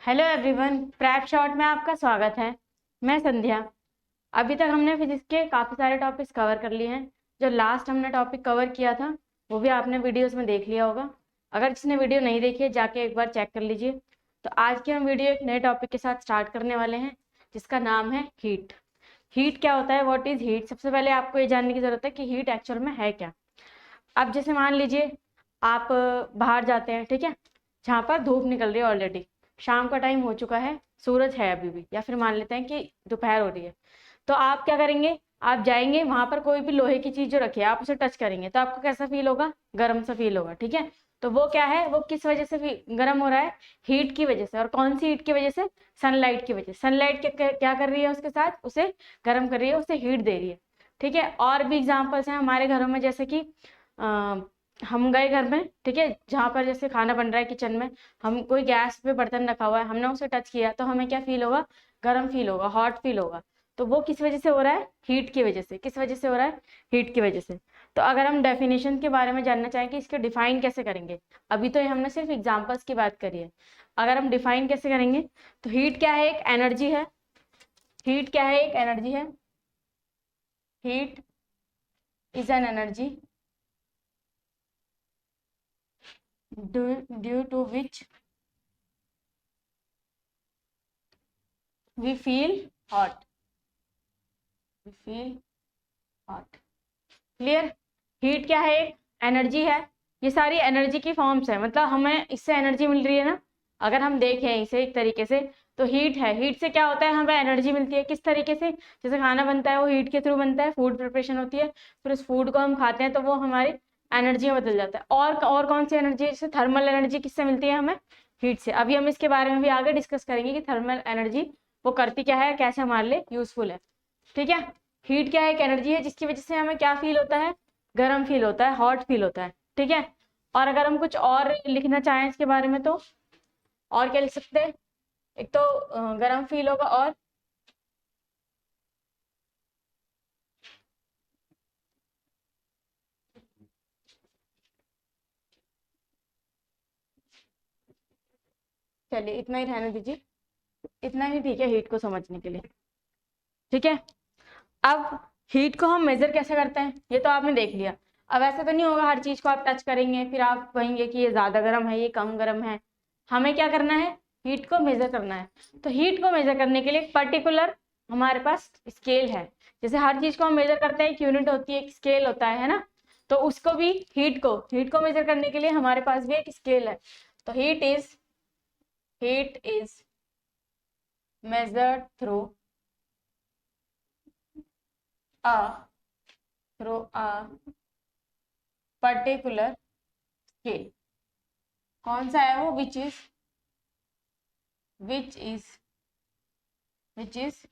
Hello everyone, prep short में आपका स्वागत है। मैं संध्या। अभी तक हमने फिजिक्स के काफ़ी सारे टॉपिक्स कवर कर लिए हैं। जो लास्ट हमने टॉपिक कवर किया था वो भी आपने वीडियोस में देख लिया होगा। अगर जिसने वीडियो नहीं देखी है जाके एक बार चेक कर लीजिए। तो आज की हम वीडियो एक नए टॉपिक के साथ स्टार्ट करने वाले हैं जिसका नाम है हीट। हीट क्या होता है, व्हाट इज हीट। सबसे पहले आपको ये जानने की ज़रूरत है कि हीट एक्चुअल में है क्या। अब जैसे मान लीजिए आप बाहर जाते हैं, ठीक है, जहाँ पर धूप निकल रही है, ऑलरेडी शाम का टाइम हो चुका है, सूरज है अभी भी, या फिर मान लेते हैं कि दोपहर हो रही है। तो आप क्या करेंगे, आप जाएंगे वहां पर, कोई भी लोहे की चीज जो रखी है आप उसे टच करेंगे तो आपको कैसा फील होगा, गर्म सा फील होगा, ठीक है। तो वो क्या है, वो किस वजह से गर्म हो रहा है, हीट की वजह से। और कौन सी हीट की वजह से, सनलाइट की वजह से। सनलाइट क्या कर रही है उसके साथ, उसे गर्म कर रही है, उसे हीट दे रही है, ठीक है। और भी एग्जाम्पल्स हैं हमारे घरों में, जैसे कि हम गए घर में, ठीक है, जहाँ पर जैसे खाना बन रहा है किचन में, हम कोई गैस पे बर्तन रखा हुआ है, हमने उसे टच किया तो हमें क्या फील होगा, गर्म फील होगा, हॉट फील होगा। तो वो किस वजह से हो रहा है, हीट की वजह से। किस वजह से हो रहा है, हीट की वजह से। तो अगर हम डेफिनेशन के बारे में जानना चाहें कि इसके डिफाइन कैसे करेंगे, अभी तो ये हमने सिर्फ एग्जाम्पल्स की बात करी है। अगर हम डिफाइन कैसे करेंगे तो हीट क्या है, एक एनर्जी है। हीट क्या है, एक एनर्जी है। Heat is an energy due to which we feel hot we feel hot। Clear. Heat क्या है, एक एनर्जी है। ये सारी एनर्जी की फॉर्म्स है, मतलब हमें इससे एनर्जी मिल रही है ना। अगर हम देखें इसे एक तरीके से तो हीट है, हीट से क्या होता है, हमें एनर्जी मिलती है। किस तरीके से, जैसे खाना बनता है वो हीट के थ्रू बनता है, फूड प्रिपरेशन होती है, फिर उस फूड को हम खाते हैं तो वो हमारी एनर्जी में बदल जाता है। और कौन सी एनर्जी, जैसे थर्मल एनर्जी किससे मिलती है हमें, हीट से। अभी हम इसके बारे में भी आगे डिस्कस करेंगे कि थर्मल एनर्जी वो करती क्या है, कैसे हमारे लिए यूजफुल है, ठीक है। हीट क्या है, एक एनर्जी है जिसकी वजह से हमें क्या फील होता है, गर्म फील होता है, हॉट फील होता है, ठीक है। और अगर हम कुछ और लिखना चाहें इसके बारे में तो और क्या लिख सकते हैं, एक तो गर्म फील होगा, और चलिए इतना ही रहने दीजिए, इतना ही ठीक है हीट को समझने के लिए, ठीक है। अब हीट को हम मेजर कैसे करते हैं ये तो आपने देख लिया। अब ऐसा तो नहीं होगा हर चीज को आप टच करेंगे फिर आप कहेंगे कि ये ज्यादा गर्म है, ये कम गर्म है। हमें क्या करना है, हीट को मेजर करना है। तो हीट को मेजर करने के लिए एक पर्टिकुलर हमारे पास स्केल है। जैसे हर चीज को हम मेजर करते हैं, एक यूनिट होती है, एक स्केल होता है ना। तो उसको भी, हीट को मेजर करने के लिए हमारे पास भी एक स्केल है। तो heat is measured a through a particular scale. कौन सा है वो, विच इज विच इज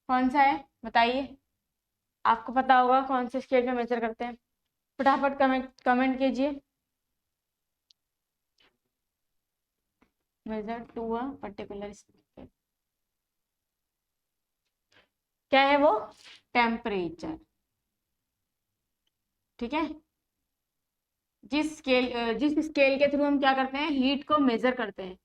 कौन सा है बताइए। आपको पता होगा कौन से स्केल पे मेजर करते हैं, फटाफट कमेंट कमेंट कीजिए। Measure to a particular scale, क्या है वो, टेम्परेचर, ठीक है। जिस स्केल के थ्रू हम क्या करते हैं, हीट को मेजर करते हैं,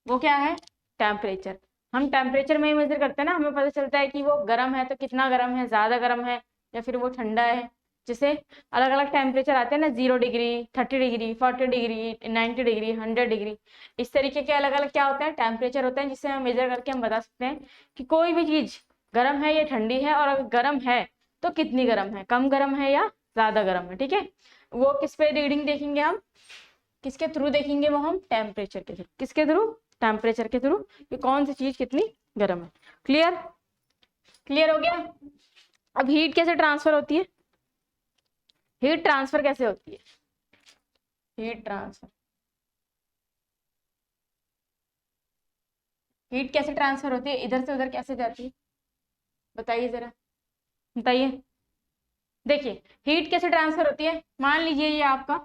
वो क्या है, टेम्परेचर। हम टेम्परेचर में ही मेजर करते हैं ना, हमें पता चलता है कि वो गर्म है तो कितना गर्म है, ज्यादा गर्म है या फिर वो ठंडा है। जैसे अलग अलग टेम्परेचर आते हैं ना, 0 degree, 30 degree, 40 degree, 90 degree, 100 degree. इस तरीके के अलग अलग क्या होते हैं, टेम्परेचर होते हैं, जिससे हम मेजर करके हम बता सकते हैं कि कोई भी चीज गर्म है या ठंडी है, और अगर गर्म है तो कितनी गर्म है, कम गर्म है या ज्यादा गर्म है, ठीक है। वो किस पे रीडिंग देखेंगे हम, किसके थ्रू देखेंगे वो, हम टेम्परेचर के थ्रू। किसके थ्रू, टेम्परेचर के थ्रू, कि कौन सी चीज कितनी गर्म है। क्लियर, क्लियर हो गया। अब हीट कैसे ट्रांसफर होती है, हीट ट्रांसफर कैसे होती है, हीट ट्रांसफर, हीट कैसे ट्रांसफर होती है, इधर से उधर कैसे जाती है, बताइए जरा, बताइए। देखिए हीट कैसे ट्रांसफर होती है, मान लीजिए ये आपका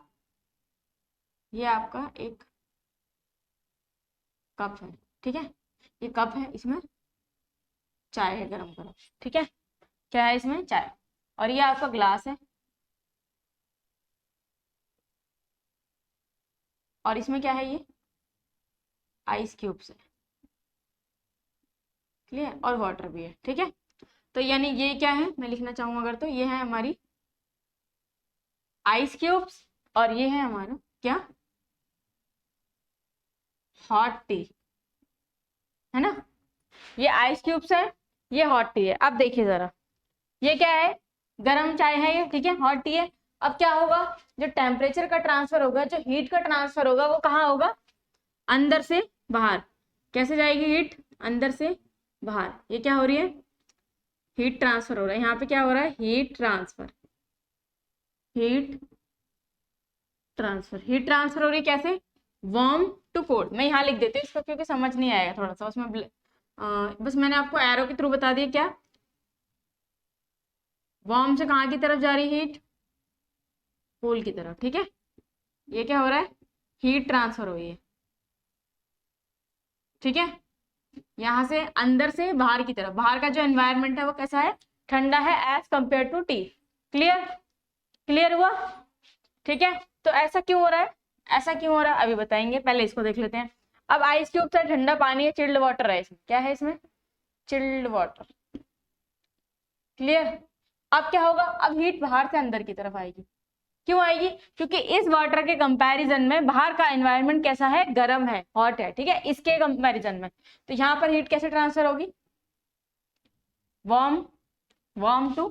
एक कप है, ठीक है। ये कप है, इसमें चाय है गरम गरम, ठीक है। क्या है इसमें, चाय। और ये आपका ग्लास है, और इसमें क्या है, ये आइस क्यूब्स है, क्लियर, और वाटर भी है, ठीक है। तो यानी ये क्या है, मैं लिखना चाहूँ अगर, तो ये है हमारी आइस क्यूब्स और ये है हमारा क्या, हॉट टी, है ना। ये आइस क्यूब्स है, ये हॉट टी है। अब देखिए जरा, ये क्या है, गर्म चाय है ये, ठीक है, हॉट टी है। अब क्या होगा, जो टेम्परेचर का ट्रांसफर होगा, जो हीट का ट्रांसफर होगा, वो कहाँ होगा, अंदर से बाहर। कैसे जाएगी हीट, अंदर से बाहर। ये क्या हो रही है, हीट ट्रांसफर हो रहा है। यहाँ पे क्या हो रहा है, heat transfer, heat transfer, heat transfer हो रही है कैसे, वार्म टू कोल्ड। मैं यहाँ लिख देती हूँ इसको क्योंकि समझ नहीं आएगा थोड़ा सा उसमें, बस मैंने आपको एरो के थ्रू बता दिया। क्या, वार्म से कहाँ की तरफ जा रही है हीट, कोल्ड की तरफ, ठीक है। ये क्या हो रहा है, हीट ट्रांसफर हो रही है, ठीक है। यहाँ से अंदर से बाहर की तरफ, बाहर का जो एनवायरनमेंट है वो कैसा है, ठंडा है as compare to tea. Clear, clear हुआ, ठीक है। तो ऐसा क्यों हो रहा है, ऐसा क्यों हो रहा है अभी बताएंगे, पहले इसको देख लेते हैं। अब आइस क्यूब है, ठंडा पानी है, चिल्ड वाटर है, इसमें क्या है, इसमें चिल्ड वाटर, क्लियर। अब क्या होगा, अब हीट बाहर से अंदर की तरफ आएगी। क्यों आएगी, क्योंकि इस वाटर के कंपैरिजन में बाहर का एनवायरनमेंट कैसा है, गर्म है, हॉट है, ठीक है, इसके कंपैरिजन में। तो यहाँ पर हीट कैसे ट्रांसफर होगी, वार्म, वार्म टू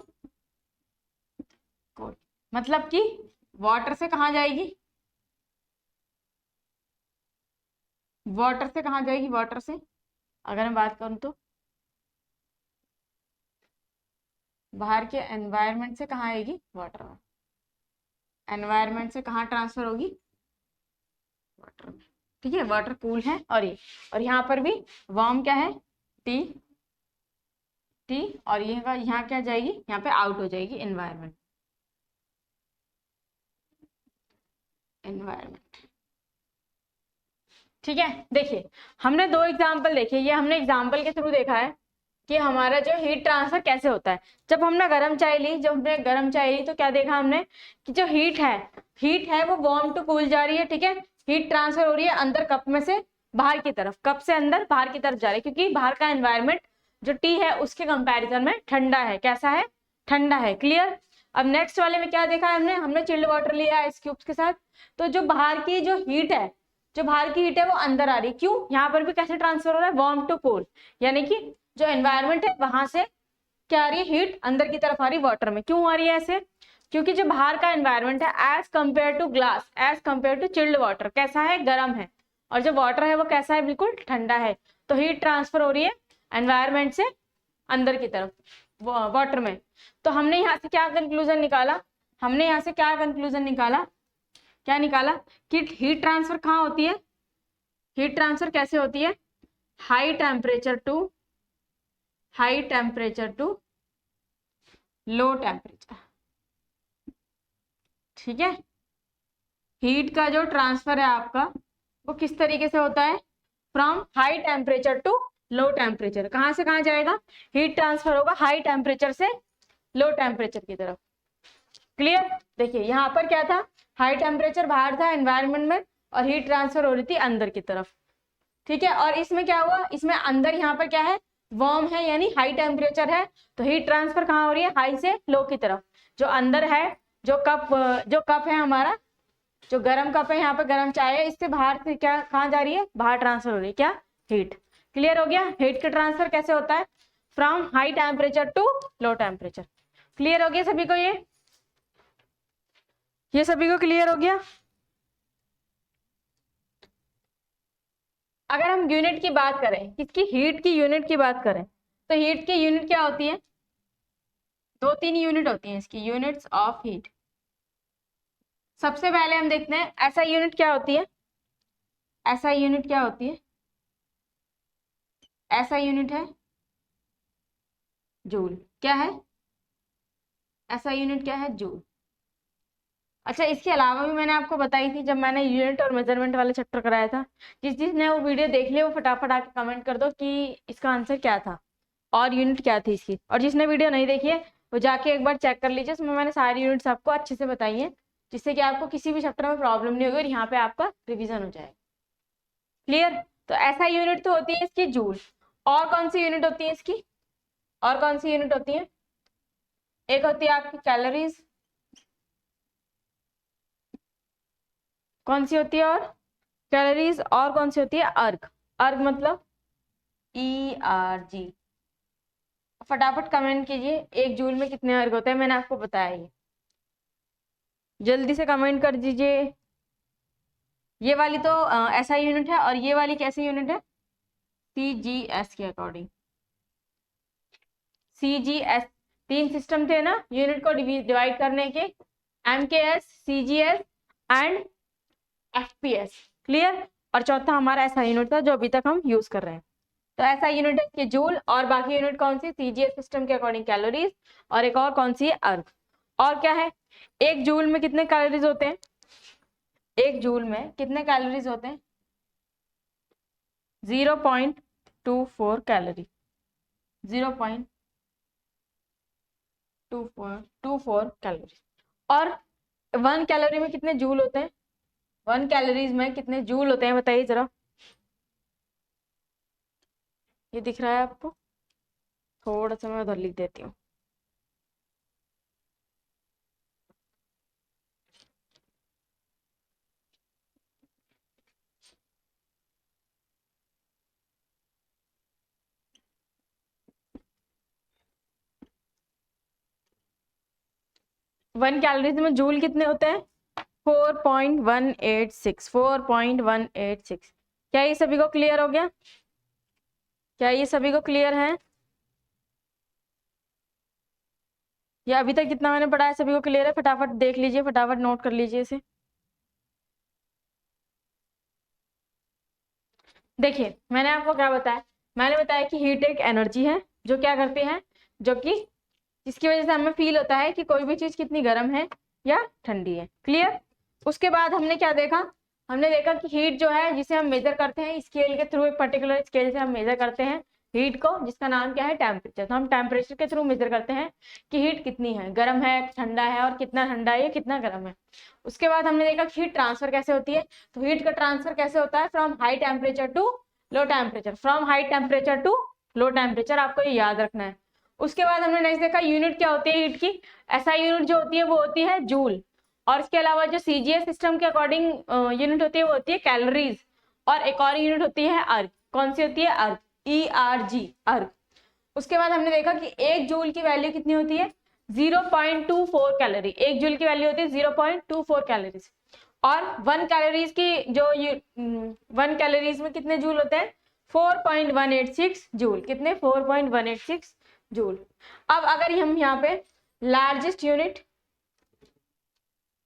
कोल्ड। मतलब कि वाटर से कहाँ जाएगी, वाटर से कहाँ जाएगी, वाटर से अगर मैं बात करूं तो बाहर के एनवायरनमेंट से कहाँ आएगी, वाटर में। एनवायरनमेंट से कहाँ ट्रांसफर होगी, वाटर में, ठीक है। वाटर कूल है, और यहाँ पर भी वार्म क्या है, टी, टी, और ये यहाँ क्या जाएगी, यहाँ पे आउट हो जाएगी एनवायरनमेंट, एनवायरनमेंट, ठीक है। देखिए हमने दो एग्जाम्पल देखे, ये हमने एग्जाम्पल के थ्रू देखा है कि हमारा जो हीट ट्रांसफर कैसे होता है। जब हमने गर्म चाय ली, जब हमने गर्म चाय ली तो क्या देखा हमने कि जो हीट है वो वार्म टू कूल जा रही है, ठीक है। हीट ट्रांसफर हो रही है अंदर कप में से बाहर की तरफ, कप से अंदर बाहर की तरफ जा रही है, क्योंकि बाहर का एनवायरनमेंट जो टी है उसके कंपैरिजन में ठंडा है। कैसा है, ठंडा है, क्लियर। अब नेक्स्ट वाले में क्या देखा है हमने चिल्ड वाटर लिया आइस क्यूब्स के साथ। तो जो बाहर की जो हीट है, जो बाहर की हीट है वो अंदर आ रही है। क्यों, यहाँ पर भी कैसे ट्रांसफर हो रहा है, वार्म टू कोल्ड, यानी कि जो एनवायरनमेंट है वहां से क्या आ रही है, हीट अंदर की तरफ आ रही है वाटर में। क्यों आ रही है ऐसे, क्योंकि जो बाहर का एनवायरनमेंट है as compare to glass, as compare to chilled water कैसा है, गर्म है, और जो वाटर है वो कैसा है, बिल्कुल ठंडा है। तो हीट ट्रांसफर हो रही है एनवायरनमेंट से अंदर की तरफ वाटर में। तो हमने यहाँ से क्या कंक्लूजन निकाला, हमने यहाँ से क्या कंक्लूजन निकाला, क्या निकाला कि हीट ट्रांसफर कहाँ होती है, हीट ट्रांसफर कैसे होती है, high temperature to low temperature, ठीक है। हीट का जो ट्रांसफर है आपका वो किस तरीके से होता है, from high temperature to low temperature. कहां से कहां जाएगा, हीट ट्रांसफर होगा हाई टेम्परेचर से लो टेम्परेचर की तरफ, क्लियर। देखिए यहाँ पर क्या था, हाई टेम्परेचर बाहर था एनवायरनमेंट में, और हीट ट्रांसफर हो रही थी अंदर की तरफ, ठीक है। और इसमें क्या हुआ, इसमें अंदर यहाँ पर क्या है, वार्म है, यानी हाई टेम्परेचर है, तो हीट ट्रांसफर कहाँ हो रही है, हाई से लो की तरफ। जो अंदर है, जो कप है हमारा, जो गर्म कप है, यहाँ पे गर्म चाय है, इससे बाहर से क्या कहाँ जा रही है, बाहर ट्रांसफर हो रही है क्या, हीट। क्लियर हो गया, हीट का ट्रांसफर कैसे होता है, from high temperature to low temperature. Clear हो गया सभी को, ये सभी को क्लियर हो गया। अगर हम यूनिट की बात करें, किसकी, हीट की यूनिट की बात करें, तो हीट की यूनिट क्या होती है, दो तीन यूनिट होती हैं इसकी, यूनिट्स ऑफ हीट। सबसे पहले हम देखते हैं ऐसा यूनिट क्या होती है, ऐसा यूनिट क्या होती है, ऐसा यूनिट है जूल। क्या है, ऐसा यूनिट क्या है, जूल। अच्छा, इसके अलावा भी मैंने आपको बताई थी जब मैंने यूनिट और मेजरमेंट वाला चैप्टर कराया था। जिसने वो वीडियो देख लिया वो फटाफट आके कमेंट कर दो कि इसका आंसर क्या था और यूनिट क्या थी इसकी। और जिसने वीडियो नहीं देखी है वो जाके एक बार चेक कर लीजिए, उसमें मैंने सारी यूनिट्स आपको अच्छे से बताई हैं, जिससे कि आपको किसी भी चैप्टर में प्रॉब्लम नहीं होगी और यहाँ पे आपका रिविजन हो जाएगा। क्लियर। तो ऐसा यूनिट तो होती है इसकी जूल। और कौन सी यूनिट होती है इसकी, और कौन सी यूनिट होती है? एक होती है आपकी कैलोरीज, कौन सी होती है? और कैलोरीज, और कौन सी होती है? अर्ग। अर्ग मतलब ERG। फटाफट कमेंट कीजिए, एक जूल में कितने अर्ग होते हैं, मैंने आपको बताया ये, जल्दी से कमेंट कर दीजिए। ये वाली तो ऐसा यूनिट है, और ये वाली कैसी यूनिट है? CGS के अकॉर्डिंग। CGS, तीन सिस्टम थे ना यूनिट को डिवाइड करने के, MKS, CGS and FPS। Clear? और चौथा हमारा ऐसा यूनिट था जो अभी तक हम यूज कर रहे हैं। तो ऐसा यूनिट है कि जूल, और बाकी यूनिट कौन सी? CGS सिस्टम के अकॉर्डिंग कैलोरीज, और एक और कौन सी है? अर्ग। और क्या है, एक जूल में कितने कैलोरीज होते हैं? एक जूल में कितने कैलोरीज होते हैं? 0.24 कैलोरी। 0.24 कैलोरी। और 1 कैलोरी में कितने जूल होते हैं? 1 कैलोरीज में कितने जूल होते हैं बताइए जरा। ये दिख रहा है आपको? थोड़ा सा मैं उधर लिख देती हूँ। वन कैलोरीज में जूल कितने होते हैं? 4.186। 4.186। क्या ये सभी को क्लियर हो गया? क्या ये सभी को क्लियर है? या अभी तक कितना मैंने पढ़ा है सभी को क्लियर है? फटाफट देख लीजिए, फटाफट नोट कर लीजिए इसे। देखिए मैंने आपको क्या बताया, मैंने बताया कि हीट एक एनर्जी है जो क्या करती है, जो कि जिसकी वजह से हमें फील होता है कि कोई भी चीज कितनी गर्म है या ठंडी है। क्लियर? उसके बाद हमने क्या देखा, हमने देखा कि हीट जो है जिसे हम मेजर करते हैं स्केल के थ्रू, एक पर्टिकुलर स्केल से हम मेजर करते हैं हीट को, जिसका नाम क्या है? टेम्परेचर। तो हम टेम्परेचर के थ्रू मेजर करते हैं कि हीट कितनी है, गर्म है, ठंडा है, और कितना ठंडा है या कितना गर्म है। उसके बाद हमने देखा कि हीट ट्रांसफर कैसे होती है। तो हीट का ट्रांसफर कैसे होता है? From high temperature to low temperature. From high temperature to low temperature, आपको ये याद रखना है। उसके बाद हमने नेक्स्ट देखा यूनिट क्या होती है हीट की। ऐसा यूनिट जो होती है वो होती है जूल। और इसके अलावा जो CGS सिस्टम के अकॉर्डिंग यूनिट होती है वो होती है कैलोरीज। और एक और यूनिट होती है अर्ग। कौन सी होती है? अर्ग। ERG, अर्ग। उसके बाद हमने देखा कि एक जूल की वैल्यू कितनी होती है? 0.24 कैलोरी। एक जूल की वैल्यू होती है 0.24 कैलोरीज। और 1 कैलोरीज की जो 1 कैलोरीज में कितने जूल होते हैं? 4.186 जूल। कितने? 4.186 जूल। अब अगर हम यहाँ पे लार्जेस्ट यूनिट,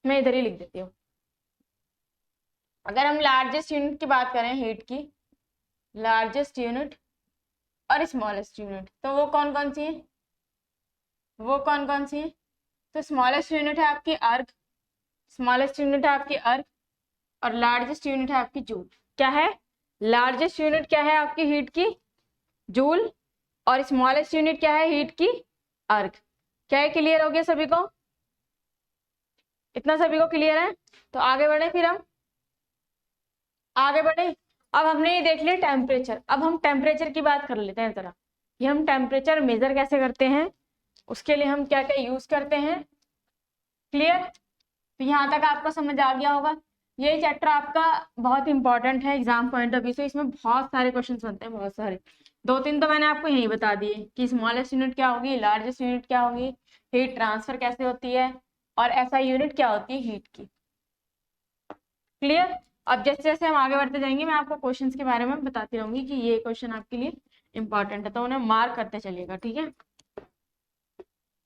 मैं इधर ही लिख देती हूँ, अगर हम लार्जेस्ट यूनिट की बात करें हीट की, लार्जेस्ट यूनिट और स्मॉलेस्ट यूनिट, तो वो कौन कौन सी है? वो कौन कौन सी है? तो स्मॉलेस्ट यूनिट है आपकी अर्ग, स्मॉलेस्ट यूनिट है आपकी अर्ग, और लार्जेस्ट यूनिट है आपकी जूल। क्या है? लार्जेस्ट यूनिट क्या है आपकी हीट की? जूल। और स्मॉलेस्ट यूनिट क्या है हीट की? अर्ग। क्या है? क्लियर हो गया सभी को? इतना सभी को क्लियर है? तो आगे बढ़े, फिर हम आगे बढ़े। अब हमने ये देख लिया टेम्परेचर, अब हम टेम्परेचर की बात कर लेते हैं जरा। ये हम टेम्परेचर मेजर कैसे करते हैं, उसके लिए हम क्या क्या यूज करते हैं। क्लियर? तो यहाँ तक आपको समझ आ गया होगा। ये चैप्टर आपका बहुत इंपॉर्टेंट है एग्जाम पॉइंट ऑफ व्यू से, इसमें बहुत सारे क्वेश्चन बनते हैं, बहुत सारे। दो तीन तो मैंने आपको यही बता दिए कि स्मॉलेस्ट यूनिट क्या होगी, लार्जेस्ट यूनिट क्या होगी, हीट ट्रांसफर कैसे होती है, और ऐसा यूनिट क्या होती है हीट की। क्लियर? अब जैसे जैसे हम आगे बढ़ते जाएंगे मैं आपको क्वेश्चंस के बारे में बताती रहूंगी कि ये क्वेश्चन आपके लिए इंपॉर्टेंट है, तो उन्हें मार्क करते चलिएगा, ठीक है?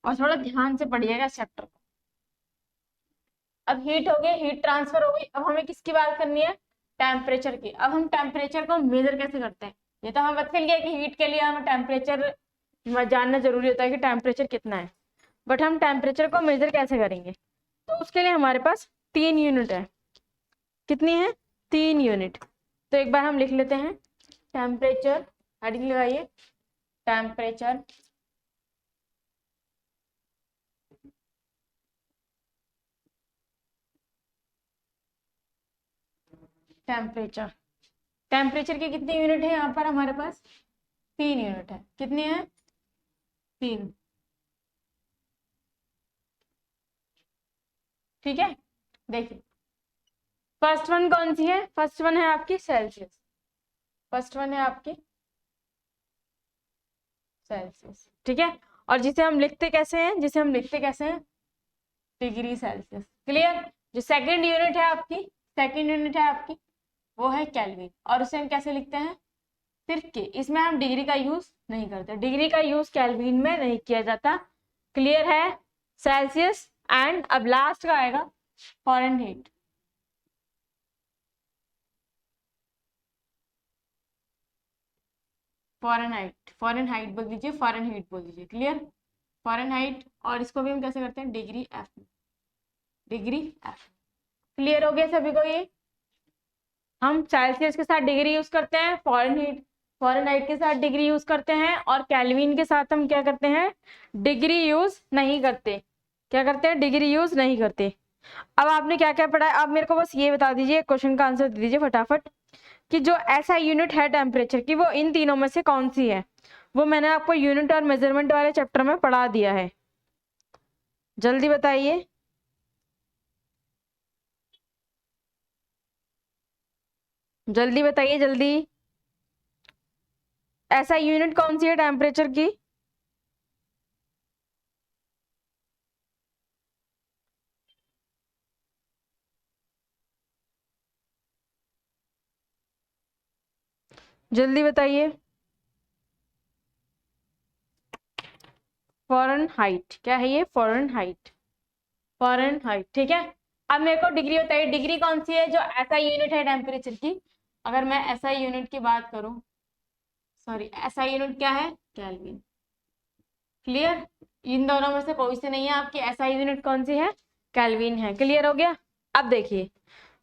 और थोड़ा ध्यान से पढ़िएगा इस चैप्टर को। अब हीट हो गई, हीट ट्रांसफर हो गई, अब हमें किसकी बात करनी है? टेम्परेचर की। अब हम टेम्परेचर को मेजर कैसे करते हैं? ये तो हमें पता चल गया कि हीट के लिए हमें टेम्परेचर जानना जरूरी होता है कि टेम्परेचर कितना है, बट हम टेम्परेचर को मेजर कैसे करेंगे? तो उसके लिए हमारे पास 3 यूनिट है। कितनी है? 3 यूनिट। तो एक बार हम लिख लेते हैं टेम्परेचर, हेडिंग लगाइए टेम्परेचर, टेम्परेचर। टेम्परेचर की कितनी यूनिट है यहाँ पर हमारे पास? 3 यूनिट है। कितनी है? 3। ठीक है, देखिए फर्स्ट वन कौन सी है? फर्स्ट वन है आपकी सेल्सियस। फर्स्ट वन है आपकी सेल्सियस, ठीक है। और जिसे हम लिखते कैसे हैं? जिसे हम लिखते कैसे हैं? Degree Celsius. क्लियर? जो सेकंड यूनिट है आपकी, सेकंड यूनिट है आपकी वो है केल्विन, और उसे हम कैसे लिखते हैं? सिर्फ के। इसमें हम डिग्री का यूज नहीं करते, डिग्री का यूज केल्विन में नहीं किया जाता। क्लियर है? सेल्सियस एंड अब लास्ट का आएगा फॉरेनहीट। फॉरेनहाइट, फॉरेनहाइट बोल दीजिए, फॉरेनहीट बोल दीजिए। क्लियर? फॉरेनहाइट, और इसको भी हम कैसे करते हैं? Degree F, degree F. Clear हो गया सभी को? ये हम सेल्सियस के साथ डिग्री यूज करते हैं, फॉरेनहाइट के साथ डिग्री यूज करते हैं, और केल्विन के साथ हम क्या करते हैं? डिग्री यूज नहीं करते। क्या करते हैं? डिग्री यूज नहीं करते। अब आपने क्या क्या पढ़ा है? अब मेरे को बस ये बता दीजिए, क्वेश्चन का आंसर दे दीजिए फटाफट, कि जो ऐसा यूनिट है टेम्परेचर की वो इन तीनों में से कौन सी है? वो मैंने आपको यूनिट और मेजरमेंट वाले चैप्टर में पढ़ा दिया है। जल्दी बताइए। जल्दी बताइए, जल्दी। ऐसा यूनिट कौन सी है टेम्परेचर की? जल्दी बताइए। फॉरेनहाइट। क्या है ये? Fahrenheit, Fahrenheit. ठीक है, अब मेरे को डिग्री बताइए, डिग्री कौन सी है जो ऐसा यूनिट है टेम्परेचर की? अगर मैं ऐसा यूनिट की बात करूं, सॉरी, ऐसा यूनिट क्या है? केल्विन। क्लियर? इन दोनों में से कोई से नहीं है आपकी, ऐसा यूनिट कौन सी है? केल्विन है। क्लियर हो गया? अब देखिए,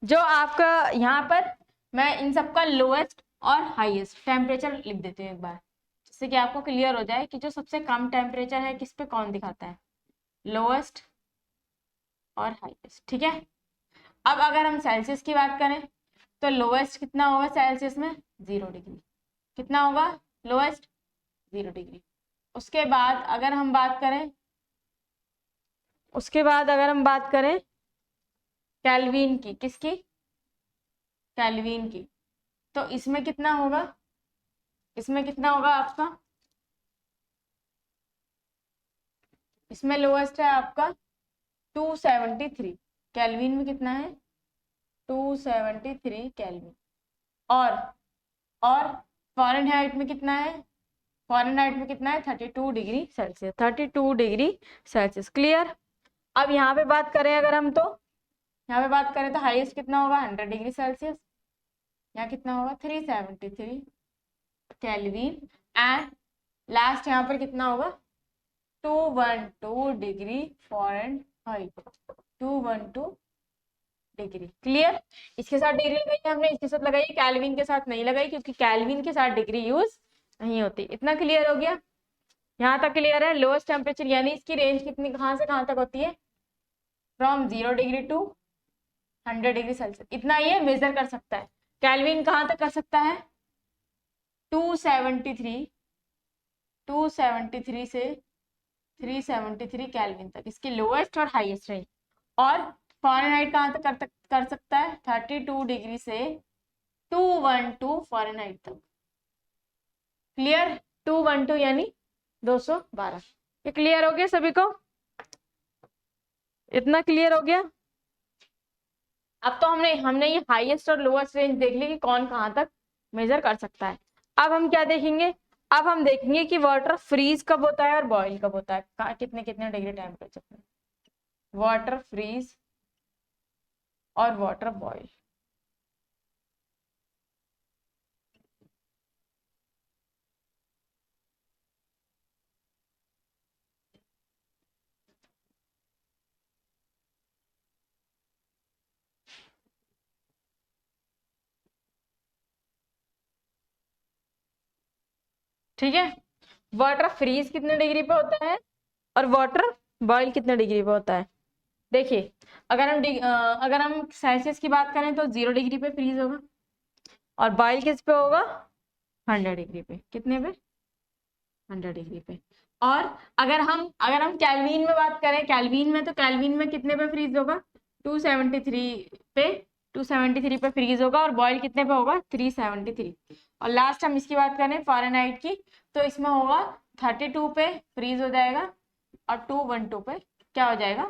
जो आपका यहाँ पर मैं इन सबका लोएस्ट और हाईएस्ट टेम्परेचर लिख देती हूँ एक बार, जिससे कि आपको क्लियर हो जाए कि जो सबसे कम टेम्परेचर है किस पे कौन दिखाता है, लोएस्ट और हाईएस्ट। ठीक है, अब अगर हम सेल्सियस की बात करें तो लोएस्ट कितना होगा सेल्सियस में? 0 डिग्री। कितना होगा लोएस्ट? 0 डिग्री। उसके बाद अगर हम बात करें, उसके बाद अगर हम बात करें केल्विन की, किसकी? केल्विन की, तो इसमें कितना होगा? इसमें कितना होगा आपका? इसमें लोएस्ट है आपका 273 केल्विन में। कितना है? 273 केल्विन। और फॉरेनहाइट में कितना है? फॉरेनहाइट में कितना है? 32 degree Celsius, 32 degree Celsius. Clear? अब यहाँ पे बात करें अगर हम, तो यहाँ पे बात करें तो हाईएस्ट कितना होगा? 100 डिग्री सेल्सियस। यहाँ कितना होगा? 373 केल्विन। एंड लास्ट यहाँ पर कितना होगा? 212 डिग्री फॉरेनहाइट, 212 डिग्री। क्लियर? इसके साथ डिग्री लगाई हमने, इसके साथ लगाई, केल्विन के साथ नहीं लगाई, क्योंकि केल्विन के साथ डिग्री यूज नहीं होती। इतना क्लियर हो गया? यहाँ तक क्लियर है? लोएस्ट टेम्परेचर यानी इसकी रेंज कितनी, कहाँ से कहाँ तक होती है? From 0 degree to 100 degree Celsius. इतना ये मेजर कर सकता है। केल्विन कहाँ तक कर सकता है? 273 से 373 केल्विन तक, इसकी लोएस्ट और हाईएस्ट रेंज। और फॉरेनहाइट कहाँ तक कर सकता है? 32 डिग्री से 212 फॉरेनहाइट तक। क्लियर? 212 यानी 212। ये क्लियर हो गया सभी को? इतना क्लियर हो गया? अब तो हमने ये हाईएस्ट और लोएस्ट रेंज देख ली कि कौन कहाँ तक मेजर कर सकता है। अब हम क्या देखेंगे? अब हम देखेंगे कि वाटर फ्रीज कब होता है और बॉईल कब होता है, कितने कितने डिग्री टेम्परेचर में वाटर फ्रीज और वाटर बॉईल। ठीक है, वाटर फ्रीज कितने डिग्री पे होता है और वाटर बॉईल कितने डिग्री पे होता है? देखिए, अगर हम सेल्सियस की बात करें तो 0 डिग्री पे फ्रीज होगा, और बॉयल किस पे होगा? 100 डिग्री पे। कितने पे? 100 डिग्री पे। और अगर हम केल्विन में बात करें, केल्विन में, तो केल्विन में कितने पे फ्रीज होगा? 273 पे, 273 पे फ्रीज होगा। और बॉयल कितने पे होगा? 373। और लास्ट हम इसकी बात करें फ़ारेनहाइट की, तो इसमें होगा 32 पे फ्रीज हो जाएगा और 212 पे क्या हो जाएगा?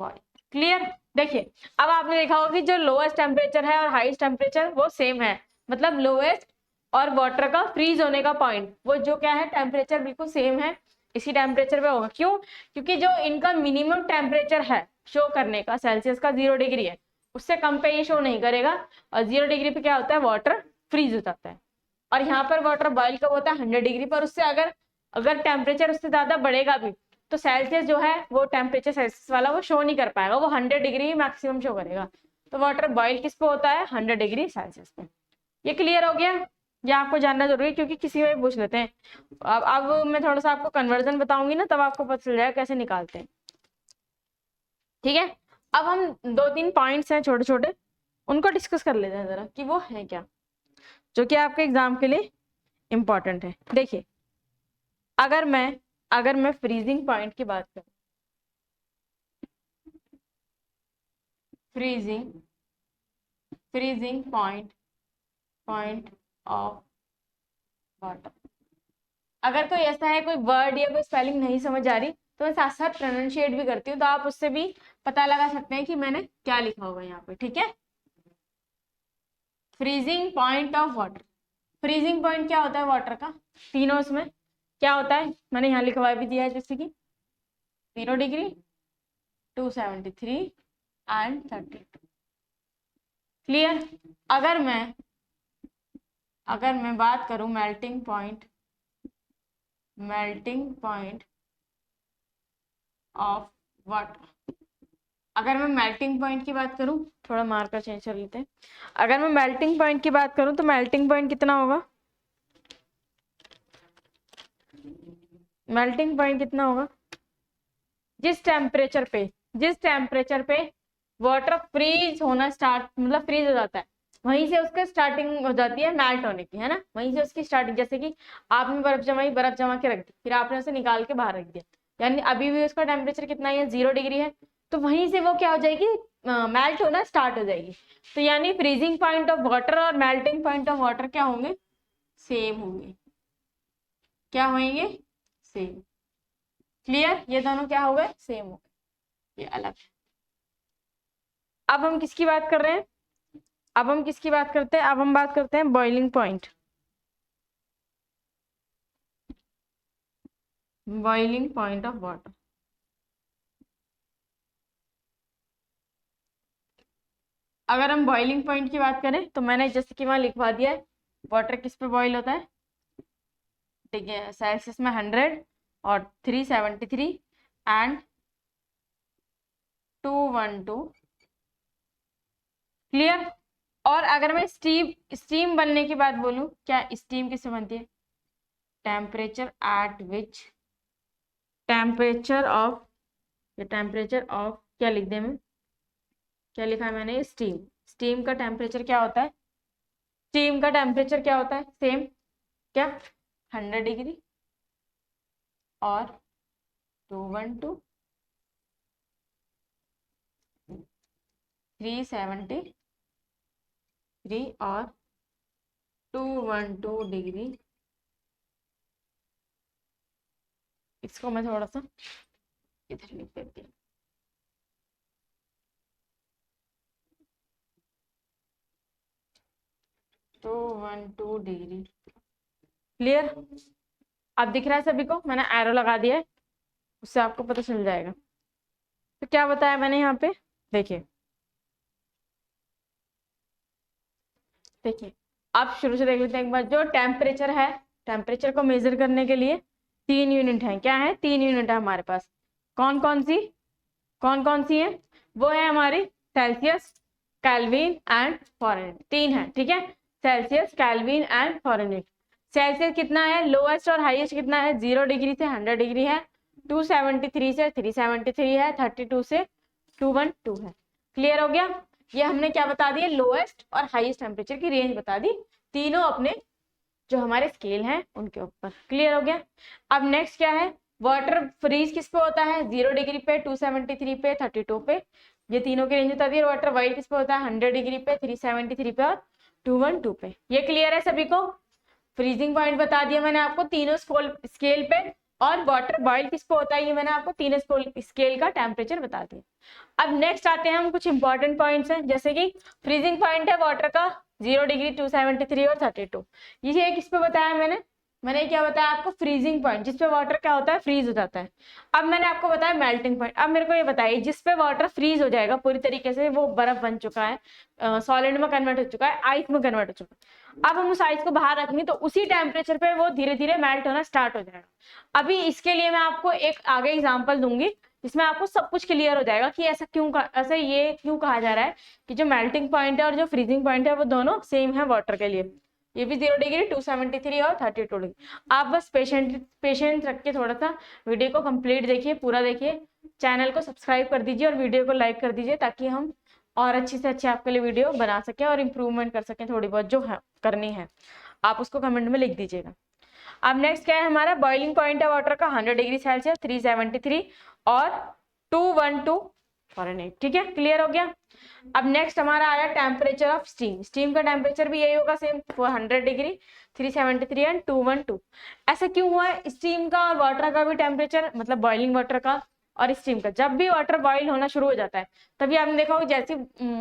बॉयल। क्लियर? देखिए, अब आपने देखा होगा कि जो लोएस्ट टेम्परेचर है और हाईएस्ट टेम्परेचर वो सेम है, मतलब लोएस्ट और वाटर का फ्रीज होने का पॉइंट वो जो क्या है, टेम्परेचर बिल्कुल सेम है, इसी टेम्परेचर पे होगा। क्यों? क्योंकि जो इनका मिनिमम टेम्परेचर है शो करने का सेल्सियस का 0 डिग्री है, उससे कम पे ये शो नहीं करेगा। और 0 डिग्री पे क्या होता है? वाटर फ्रीज हो जाता है। और यहाँ पर वाटर बॉयल कब होता है? 100 डिग्री पर। उससे अगर टेम्परेचर उससे ज्यादा बढ़ेगा भी तो सेल्सियस जो है वो टेम्परेचर सेल्सियस वाला वो शो नहीं कर पाएगा, वो 100 डिग्री मैक्सिमम शो करेगा। तो वाटर बॉयल किस पे होता है? 100 डिग्री सेल्सियस पे। ये क्लियर हो गया? ये आपको जानना जरूरी है क्योंकि किसी में पूछ लेते हैं। अब मैं थोड़ा सा आपको कन्वर्जन बताऊंगी ना, तब आपको पता चल जाएगा कैसे निकालते हैं। ठीक है, अब हम 2-3 पॉइंट्स हैं छोटे छोटे, उनको डिस्कस कर लेते हैं जरा कि वो है क्या, जो कि आपके एग्जाम के लिए इंपॉर्टेंट है। देखिए, अगर मैं फ्रीजिंग पॉइंट की बात करूं, फ्रीजिंग पॉइंट ऑफ वाटर, अगर कोई ऐसा है, कोई वर्ड या कोई स्पेलिंग नहीं समझ आ रही तो मैं साथ साथ प्रोनाउंशिएट भी करती हूँ, तो आप उससे भी पता लगा सकते हैं कि मैंने क्या लिखा होगा यहाँ पे। ठीक है, freezing point of water. Freezing point क्या होता है वाटर का? तीनों इसमें क्या होता है मैंने यहाँ लिखवा भी दिया है, जैसे कि 0 डिग्री, 273 एंड 32। क्लियर? अगर मैं बात करूं मेल्टिंग पॉइंट ऑफ वाटर, अगर मैं मेल्टिंग पॉइंट की बात करूं, थोड़ा मार्कर चेंज कर लेते हैं। अगर मैं मेल्टिंग पॉइंट की बात करूं तो मेल्टिंग पॉइंट कितना होगा? मेल्टिंग पॉइंट कितना होगा? जिस टेम्परेचर पे वाटर फ्रीज होना स्टार्ट, मतलब फ्रीज हो जाता है, वहीं से उसका स्टार्टिंग हो जाती है मेल्ट होने की, है ना? वहीं से उसकी स्टार्टिंग, जैसे कि आपने बर्फ जमा के रख दी, फिर आपने उसे निकाल के बाहर रख दिया, यानी अभी भी उसका टेम्परेचर कितना है? 0 डिग्री है। तो वहीं से वो क्या हो जाएगी? मेल्ट होना स्टार्ट हो जाएगी। तो यानी फ्रीजिंग पॉइंट ऑफ वाटर और मेल्टिंग पॉइंट ऑफ वाटर क्या होंगे? सेम होंगे। क्या होंगे? सेम। क्लियर? ये दोनों क्या हो गए? सेम हो गए, ये अलग है। अब हम किसकी बात कर रहे हैं? अब हम किसकी बात करते हैं? अब हम बात करते हैं boiling point. Boiling point of water. अगर हम बॉइलिंग पॉइंट की बात करें तो मैंने जैसे कि वहां लिखवा दिया है, वाटर किस पे बॉईल होता है? ठीक है, सेल्सियस में 100 और 373 एंड 212। क्लियर? और अगर मैं स्टीम बनने की बात बोलूं, क्या स्टीम किससे बनती है? Temperature at which, temperature of क्या लिख दे मैं, क्या लिखा है मैंने? स्टीम का टेम्परेचर क्या होता है? स्टीम का टेम्परेचर क्या होता है? सेम, क्या? 100 डिग्री और 212, 373 और 212 डिग्री। इसको मैं थोड़ा सा इधर लिख देती हूँ। तो 12 डिग्री। क्लियर? अब दिख रहा है सभी को? मैंने एरो लगा दिया है, उससे आपको पता चल जाएगा। तो क्या बताया मैंने यहाँ पे? देखिए आप शुरू से देख लेते हैं एक बार। जो टेम्परेचर है, टेम्परेचर को मेजर करने के लिए 3 यूनिट है। क्या है? 3 यूनिट है हमारे पास। कौन कौन सी है? वो है हमारी सेल्सियस, केल्विन एंड फ़ारेनहाइट। 3 है, ठीक है? Celsius, kelvin and Fahrenheit. Celsius कितना है? लोएस्ट और हाईएस्ट कितना है? 0 डिग्री से 100 डिग्री है, 273 से 373 है, 32 से 212 है। क्लियर हो गया? ये हमने क्या बता दिया, लोएस्ट और हाईएस्ट टेम्परेचर की रेंज बता दी, तीनों अपने जो हमारे स्केल हैं उनके ऊपर। क्लियर हो गया। अब नेक्स्ट क्या है, वाटर फ्रीज किस पे होता है, 0 डिग्री पे, 273 पे, 32 पे, ये तीनों की रेंज बता दी। वाटर वाइट किस पे होता है, 100 डिग्री पे, 373 पे और 212 पे। ये क्लियर है सभी को। फ्रीजिंग पॉइंट बता दिया मैंने आपको तीनों स्केल पे, और वाटर बॉइल किस पे होता है ये मैंने आपको तीनों स्केल का टेम्परेचर बता दिया। अब नेक्स्ट आते हैं हम कुछ इंपॉर्टेंट पॉइंट्स हैं, जैसे कि फ्रीजिंग पॉइंट है वाटर का 0 डिग्री, 273 और 32। ये किस पे बताया मैंने क्या बताया आपको, फ्रीजिंग पॉइंट, जिसपे वाटर क्या होता है, फ्रीज हो जाता है। अब मैंने आपको बताया मेल्टिंग पॉइंट। अब मेरे को ये बताइए, जिसपे वाटर फ्रीज हो जाएगा पूरी तरीके से, वो बर्फ बन चुका है, सॉलिड में कन्वर्ट हो चुका है, आइस में कन्वर्ट हो चुका है। अब हम उस आइस को बाहर रखेंगे तो उसी टेम्परेचर पे वो धीरे धीरे मेल्ट होना स्टार्ट हो जाएगा। अभी इसके लिए मैं आपको एक आगे एग्जाम्पल दूंगी, जिसमें आपको सब कुछ क्लियर हो जाएगा कि ऐसा ये क्यों कहा जा रहा है कि जो मेल्टिंग पॉइंट है और जो फ्रीजिंग पॉइंट है वो दोनों सेम है वाटर के लिए। ये भी 0 डिग्री, 273 और 32 डिग्री। आप बस पेशेंट रख के थोड़ा सा वीडियो को कंप्लीट देखिए, पूरा देखिए, चैनल को सब्सक्राइब कर दीजिए और वीडियो को लाइक कर दीजिए, ताकि हम और अच्छी से अच्छी आपके लिए वीडियो बना सकें और इम्प्रूवमेंट कर सकें। थोड़ी बहुत जो है करनी है आप उसको कमेंट में लिख दीजिएगा। अब नेक्स्ट क्या है हमारा, बॉइलिंग पॉइंट है वाटर का 100 डिग्री सेल्सियस, 373 और 212 फ़ारेनहाइट। ठीक है, क्लियर हो गया। अब नेक्स्ट हमारा आया टेम्परेचर ऑफ स्टीम। स्टीम का टेम्परेचर भी यही होगा सेम, 400 डिग्री, 373 एंड 212। ऐसा क्यों हुआ है, स्टीम का और वाटर का भी टेम्परेचर, मतलब बॉइलिंग वाटर का और स्टीम का, जब भी वाटर बॉईल होना शुरू हो जाता है तभी आपने देखा होगा जैसे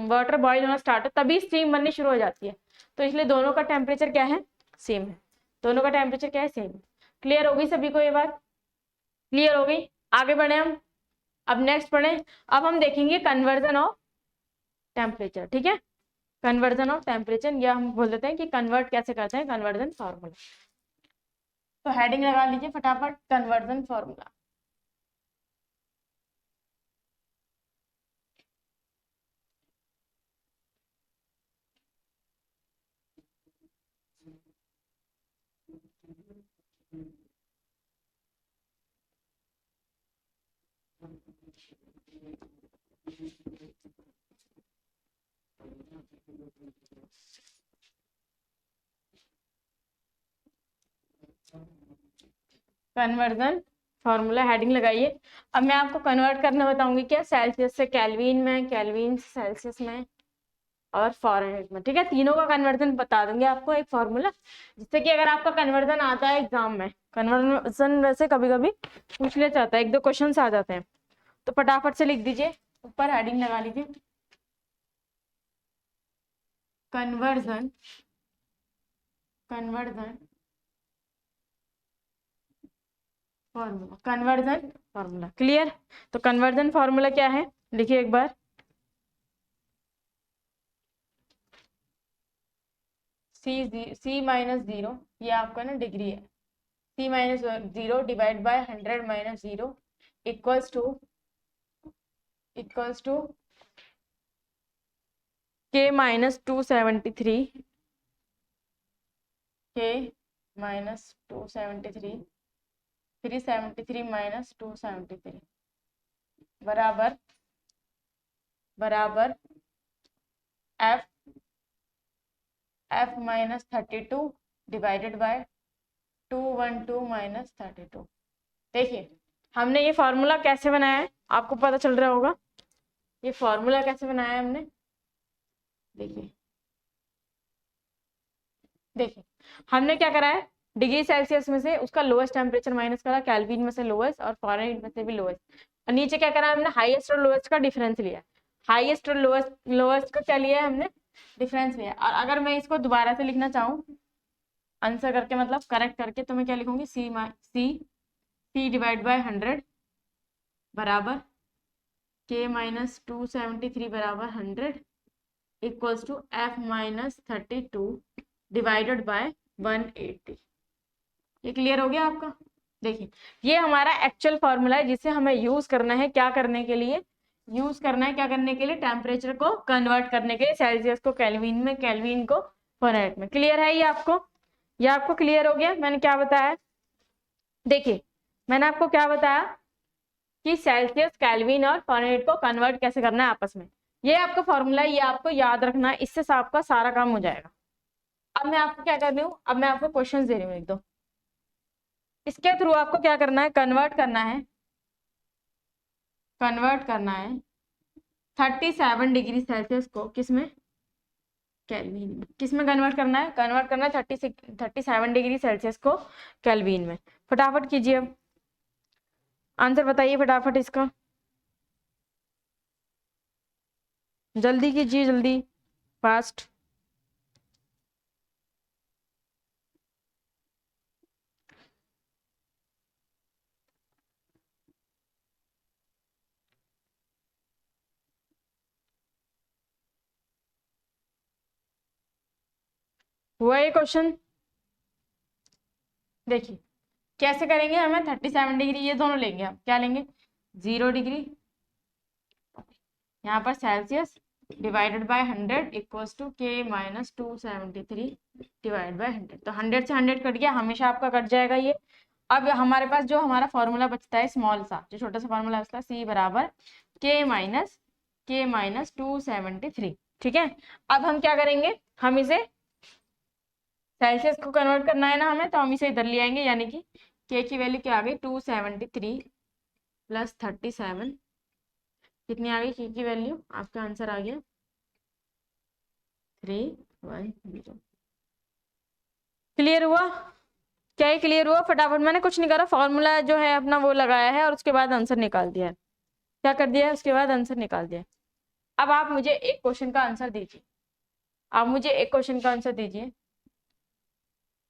वाटर बॉईल होना स्टार्ट हो तभी स्टीम बननी शुरू हो जाती है। तो इसलिए दोनों का टेम्परेचर क्या है, सेम है। दोनों का टेम्परेचर क्या है, सेम। क्लियर हो गई सभी को ये बात, क्लियर हो गई। आगे बढ़े हम, अब नेक्स्ट पढ़े। अब हम देखेंगे कन्वर्जन ऑफ टेम्परेचर। ठीक है, कन्वर्जन ऑफ टेम्परेचर, या हम बोल देते हैं कि कन्वर्ट कैसे करते हैं, कन्वर्जन फॉर्मूला। तो हेडिंग लगा लीजिए फटाफट, conversion formula. Conversion formula, heading लगाइए। अब मैं आपको कन्वर्ट करना बताऊंगी, क्या, सेल्सियस से केल्विन में, केल्विन से सेल्सियस में और फ़ारेनहाइट में। ठीक है, तीनों का कन्वर्जन बता दूंगी आपको एक फॉर्मूला, जिससे कि अगर आपका कन्वर्जन आता है एग्जाम में, कन्वर्जन वैसे कभी कभी पूछ लिया जाता है, 1-2 क्वेश्चन आ जाते हैं, तो फटाफट से लिख दीजिए, ऊपर हेडिंग लगा लीजिए, conversion formula, conversion formula. Clear. तो कन्वर्जन फॉर्मूला क्या है, लिखिए एक बार, सी माइनस जीरो, ये आपका ना डिग्री है, C minus 0 divide by 100 minus 0 equals to के माइनस 273, के माइनस 273, 373 माइनस 273 बराबर F minus 32 divided by 212 minus 32। देखिए हमने ये फॉर्मूला कैसे बनाया है, आपको पता चल रहा होगा ये फॉर्मूला कैसे बनाया है हमने। देखिए हमने क्या करा है, डिग्री सेल्सियस में से उसका लोएस्ट टेम्परेचर माइनस करा, केल्विन में से लोएस्ट और फ़ारेनहाइट में से भी लोएस्ट, और नीचे क्या करा हमने, हाईएस्ट और लोएस्ट का डिफरेंस लिया। हाईएस्ट और लोएस्ट का क्या लिया है हमने, डिफरेंस लिया। और अगर मैं इसको दोबारा से लिखना चाहूँ आंसर करके, मतलब करेक्ट करके, तो मैं क्या लिखूंगी, सी डिवाइड बाय 100 बराबर के माइनस 273 बराबर 100 equals to F minus 32 divided by 180। ये क्लियर हो गया आपका। देखिए ये हमारा एक्चुअल फॉर्मूला है, जिसे हमें यूज करना है, क्या करने के लिए यूज करना है, क्या करने के लिए, टेम्परेचर को कन्वर्ट करने के लिए, सेल्सियस को केल्विन में, केल्विन को फ़ारेनहाइट में। क्लियर है ये आपको क्लियर हो गया। मैंने क्या बताया, देखिए मैंने आपको क्या बताया कि सेल्सियस, केल्विन और फ़ारेनहाइट को कन्वर्ट कैसे करना है आपस में। ये आपका फॉर्मूला है, ये आपको याद रखना है, इससे आपका सारा काम हो जाएगा। अब मैं आपको क्या कर रही हूँ, अब मैं आपको क्वेश्चन दे रही हूँ एक दो, इसके थ्रू आपको क्या करना है, कन्वर्ट करना है 37 डिग्री सेल्सियस को किसमें, केल्विन में। किसमें कन्वर्ट करना है, 37 डिग्री सेल्सियस को केल्विन में। फटाफट कीजिए, अब आंसर बताइए फटाफट इसका, जल्दी कीजिए, जल्दी, फास्ट। हुआ ये क्वेश्चन, देखिए कैसे करेंगे, हमें 37 डिग्री ये दोनों लेंगे, हम क्या लेंगे, 0 डिग्री, यहाँ पर Celsius divided by 100 equals to के माइनस 273 डिवाइड बाय 100। तो 100 से 100 कट गया, हमेशा आपका कट जाएगा ये। अब हमारे पास जो हमारा फॉर्मूला बचता है स्मॉल सा, जो छोटा सा फॉर्मूला है उसका, सी बराबर के माइनस 273। ठीक है, अब हम क्या करेंगे, हम इसे सेल्सियस को कन्वर्ट करना है ना हमें, तो हम इसे इधर ले आएंगे, यानी कि के की वैल्यू क्या आ गई, 273 प्लस 37, कितनी आ गई के की वैल्यू, आपका आंसर आ गया 310। क्लियर हुआ, क्या ये क्लियर हुआ, फटाफट, मैंने कुछ नहीं करा, फॉर्मूला जो है अपना वो लगाया है और उसके बाद आंसर निकाल दिया है। क्या कर दिया है, उसके बाद आंसर निकाल दिया है। अब आप मुझे एक क्वेश्चन का आंसर दीजिए, आप मुझे एक क्वेश्चन का आंसर दीजिए,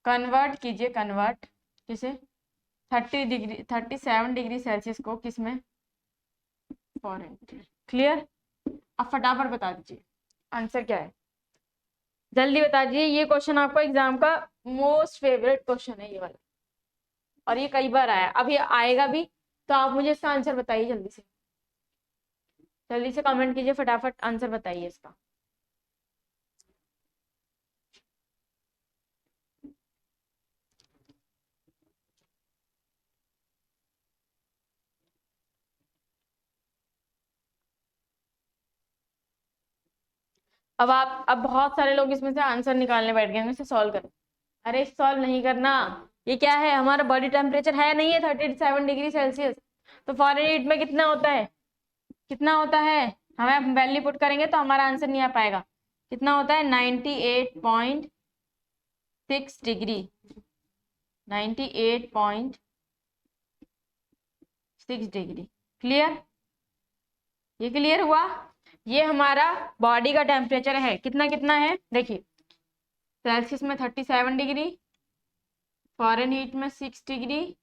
कन्वर्ट कीजिए, कन्वर्ट किसे, 37 डिग्री सेल्सियस को किसमें, फॉरेनहीट। क्लियर, अब फटाफट बता दीजिए आंसर क्या है, जल्दी बता दीजिए। ये क्वेश्चन आपका एग्जाम का मोस्ट फेवरेट क्वेश्चन है ये वाला, और ये कई बार आया, अब ये आएगा भी, तो आप मुझे इसका आंसर बताइए, जल्दी से, जल्दी से कमेंट कीजिए, फटाफट आंसर बताइए इसका। अब बहुत सारे लोग इसमें से आंसर निकालने बैठ गए, इसे सॉल्व करो। अरे सॉल्व नहीं करना, ये क्या है, हमारा बॉडी टेम्परेचर है नहीं है 37 डिग्री सेल्सियस, तो फॉरेनहीट में कितना होता है, कितना होता है, हमें वैल्यू पुट करेंगे तो हमारा आंसर नहीं आ पाएगा। कितना होता है, 98.6 डिग्री, 98.6 डिग्री। क्लियर, ये क्लियर हुआ, ये हमारा बॉडी का टेम्परेचर है, कितना कितना है, देखिए सेल्सियस में 37 डिग्री, फॉरेनहीट में 6 डिग्री,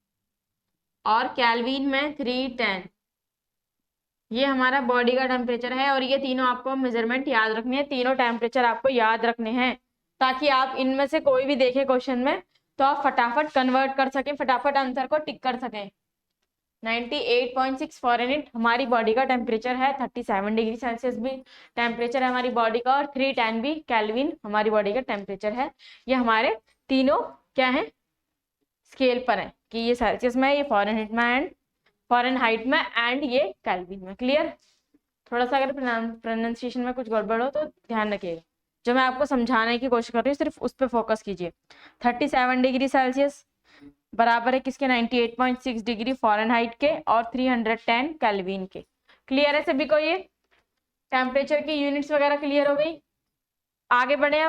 और केल्विन में 310। ये हमारा बॉडी का टेम्परेचर है, और ये तीनों आपको मेजरमेंट याद रखने हैं, तीनों टेम्परेचर आपको याद रखने हैं, ताकि आप इनमें से कोई भी देखे क्वेश्चन में तो आप फटाफट कन्वर्ट कर सकें, फटाफट आंसर को टिक कर सकें। 98.6 फॉरेनहीट हमारी बॉडी का टेम्परेचर है, 37 डिग्री सेल्सियस भी टेम्परेचर है हमारी बॉडी का, और 310 भी केल्विन हमारी बॉडी का टेम्परेचर है। ये हमारे तीनों क्या है, स्केल पर है, कि ये सेल्सियस में है, ये फॉरेनहीट में एंड फॉरेनहाइट में, एंड ये केल्विन में। क्लियर, थोड़ा सा अगर प्रोनाउंसिएशन में कुछ गड़बड़ हो तो ध्यान रखिएगा, जो मैं आपको समझाने की कोशिश कर रही हूँ सिर्फ उस पर फोकस कीजिए। 37 डिग्री सेल्सियस बराबर है किसके, 98.6 डिग्री फॉरेनहाइट के, और 310 केल्विन के। क्लियर है सभी को, ये टेम्परेचर की यूनिट्स वगैरह क्लियर हो गई, आगे बढ़े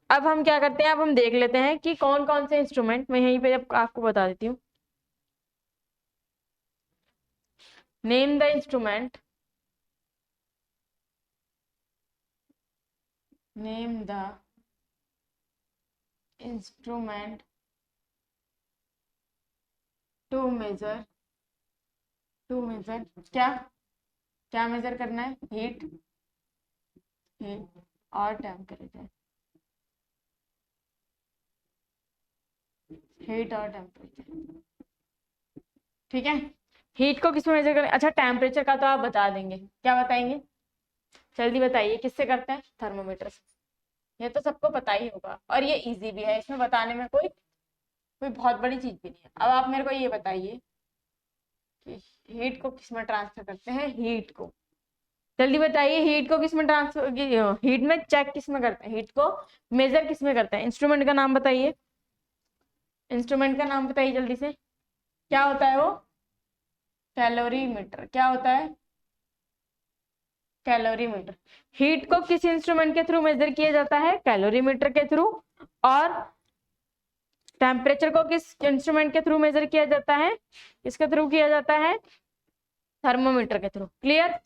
अब हम क्या करते हैं, अब हम देख लेते हैं कि कौन कौन से इंस्ट्रूमेंट, मैं यहीं पे आपको बता देती हूँ। Name the instrument, name the instrument to measure क्या, क्या मेजर करना है, हीट, हीट और टेम्परेचर, हीट और टेम्परेचर। ठीक है, हीट को किसमें मेजर करें, अच्छा टेम्परेचर का तो आप बता देंगे, क्या बताएंगे, जल्दी बताइए, किससे करते हैं, थर्मोमीटर से। ये तो सबको पता ही होगा, और ये इजी भी है, इसमें बताने में कोई कोई बहुत बड़ी चीज भी नहीं है। अब आप मेरे को ये बताइए कि हीट को किस में ट्रांसफर करते हैं, हीट को, जल्दी बताइए हीट को किस में ट्रांसफर, हीट में चेक किस में करते हैं, हीट को मेजर किस में करते हैं, इंस्ट्रूमेंट का नाम बताइए, इंस्ट्रूमेंट का नाम बताइए जल्दी से, क्या होता है वो, कैलोरीमीटर, क्या होता है, कैलोरीमीटर। हीट को किस इंस्ट्रूमेंट के थ्रू मेजर किया जाता है, कैलोरीमीटर के थ्रू, और टेम्परेचर को किस इंस्ट्रूमेंट के थ्रू मेजर किया जाता है, किसके थ्रू किया जाता है, थर्मोमीटर के थ्रू। क्लियर,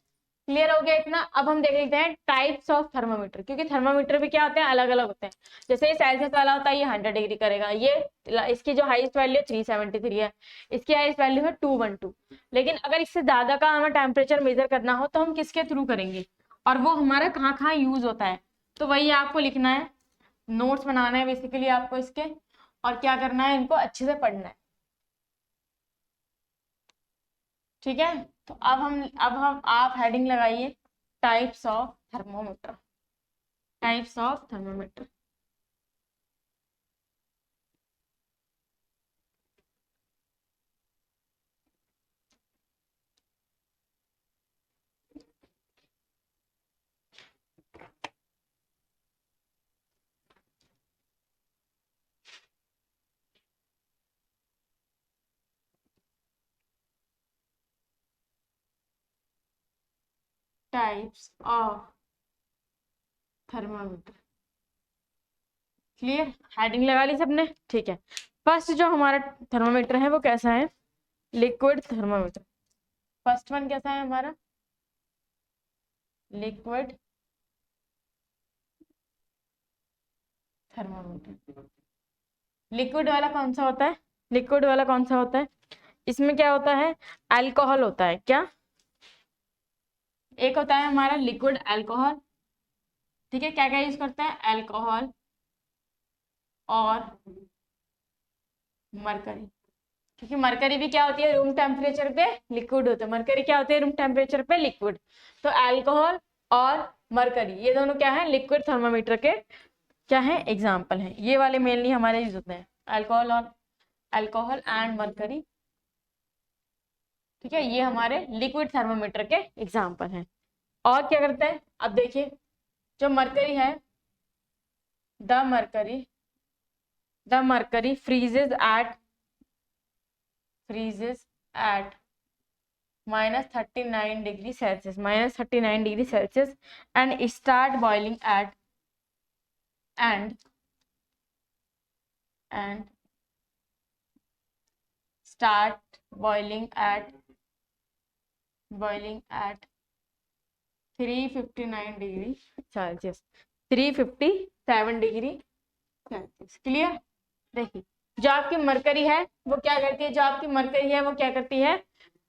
क्लियर हो गया इतना। अब हम देख लेते हैं टाइप्स ऑफ थर्मोमीटर, क्योंकि थर्मोमीटर भी क्या होते हैं, अलग अलग होते हैं। जैसे ये सेल्सियस वाला होता है, ये 100 डिग्री करेगा, ये इसकी जो हाईएस्ट वैल्यू है 373 है, इसकी हाईएस्ट वैल्यू है 212। लेकिन अगर इससे ज्यादा का हमें टेम्परेचर मेजर करना हो तो हम किसके थ्रू करेंगे, और वो हमारा कहाँ कहाँ यूज होता है, तो वही आपको लिखना है, नोट्स बनाना है बेसिकली आपको इसके, और क्या करना है, इनको अच्छे से पढ़ना है। ठीक है, तो अब हम आप हेडिंग लगाइए, types of thermometer, types of thermometer. Types of thermometer, clear, heading लगा ली सबने, ठीक है। फर्स्ट जो हमारा थर्मामीटर है वो कैसा है, लिक्विड थर्मामीटर। फर्स्ट वन कैसा है हमारा, लिक्विड थर्मामीटर। लिक्विड वाला कौन सा होता है, लिक्विड वाला कौन सा होता है, इसमें क्या होता है, अल्कोहल होता है, क्या, एक होता है हमारा लिक्विड अल्कोहल, ठीक है, क्या क्या यूज करते हैं, अल्कोहल और मरकरी, क्योंकि मरकरी भी क्या होती है, रूम टेम्परेचर पे लिक्विड होता है, मरकरी क्या होती है, रूम टेम्परेचर पे लिक्विड। तो अल्कोहल और मरकरी ये दोनों क्या है, लिक्विड थर्मामीटर के क्या है, एग्जाम्पल है। ये वाले मेनली हमारे यूज होते हैं, अल्कोहल और अल्कोहल एंड मरकरी, ठीक है, ये हमारे लिक्विड थर्मामीटर के एग्जाम्पल हैं। और क्या करते हैं, अब देखिए, जो मरकरी है, the mercury freezes at -39 degree Celsius, -39 degree Celsius, and start boiling at and start boiling at 359 degree Celsius, 357 degree Celsius. Clear, देखिए जो आपकी मरकरी है वो क्या करती है, जो आपकी मरकरी है वो क्या करती है,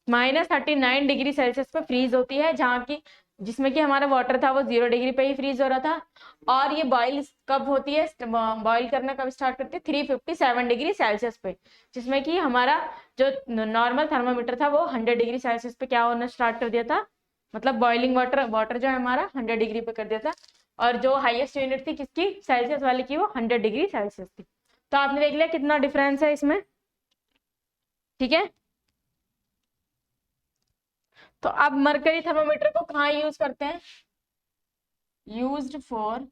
-39 डिग्री सेल्सियस पे फ्रीज होती है, जहाँ की जिसमें कि हमारा वाटर था वो 0 डिग्री पे ही फ्रीज हो रहा था। और ये बॉइल कब होती है, बॉइल करना कब स्टार्ट करती है, 357 डिग्री सेल्सियस पे, जिसमें कि हमारा जो नॉर्मल थर्मामीटर था वो 100 डिग्री सेल्सियस पे क्या होना स्टार्ट कर दिया था, मतलब बॉइलिंग वाटर जो है हमारा 100 डिग्री पे कर दिया था। और जो हाईएस्ट यूनिट थी किसकी, सेल्सियस वाली की, वो 100 डिग्री सेल्सियस थी। तो आपने देख लिया कितना डिफरेंस है इसमें, ठीक है। तो अब मरकरी थर्मोमीटर को कहाँ यूज करते हैं, used for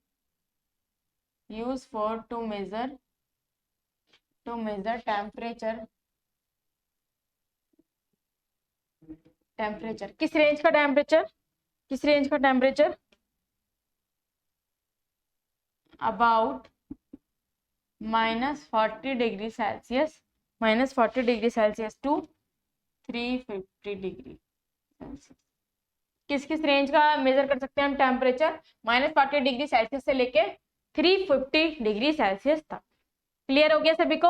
to measure temperature, किस रेंज का टेम्परेचर, किस रेंज का temperature, about -40 degree Celsius, -40 degree Celsius to 350 degree Celsius. किस किस रेंज का मेजर कर सकते हैं हम टेम्परेचर, -40 डिग्री सेल्सियस से लेके 350 डिग्री सेल्सियस तक। क्लियर हो गया सभी को।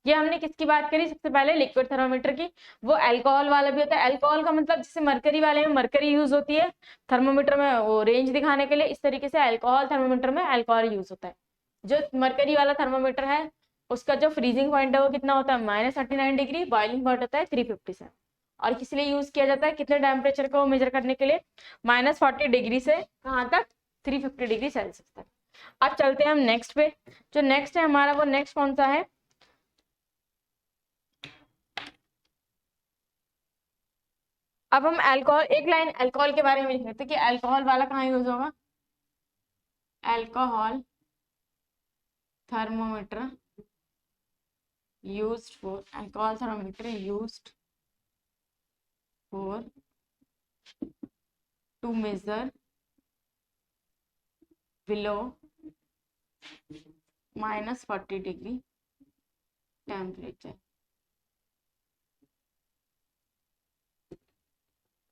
ये हमने किसकी बात करी, सबसे पहले लिक्विड थर्मोमीटर की, वो अल्कोहल वाला भी होता है। अल्कोहल का मतलब जैसे मरकरी वाले में मरकरी यूज होती है थर्मोमीटर में वो रेंज दिखाने के लिए, इस तरीके से अल्कोहल थर्मोमीटर में अल्कोहल यूज होता है। जो मरकरी वाला थर्मोमीटर है उसका जो फ्रीजिंग पॉइंट है वो कितना होता है, -39 डिग्री, बॉइलिंग पॉइंट होता है 357। और किस लिए यूज किया जाता है, कितने टेम्परेचर को मेजर करने के लिए, -40 डिग्री से कहाँ तक, 350 डिग्री सेल्सियस तक। अब चलते हैं हम नेक्स्ट पे, जो नेक्स्ट है हमारा वो नेक्स्ट कौन सा है, अब हम अल्कोहल, एक लाइन अल्कोहल के बारे में लिख लेते हैं कि अल्कोहल वाला कहाँ यूज होगा। Alcohol thermometer used for, alcohol thermometer used for to measure below -40 degree temperature.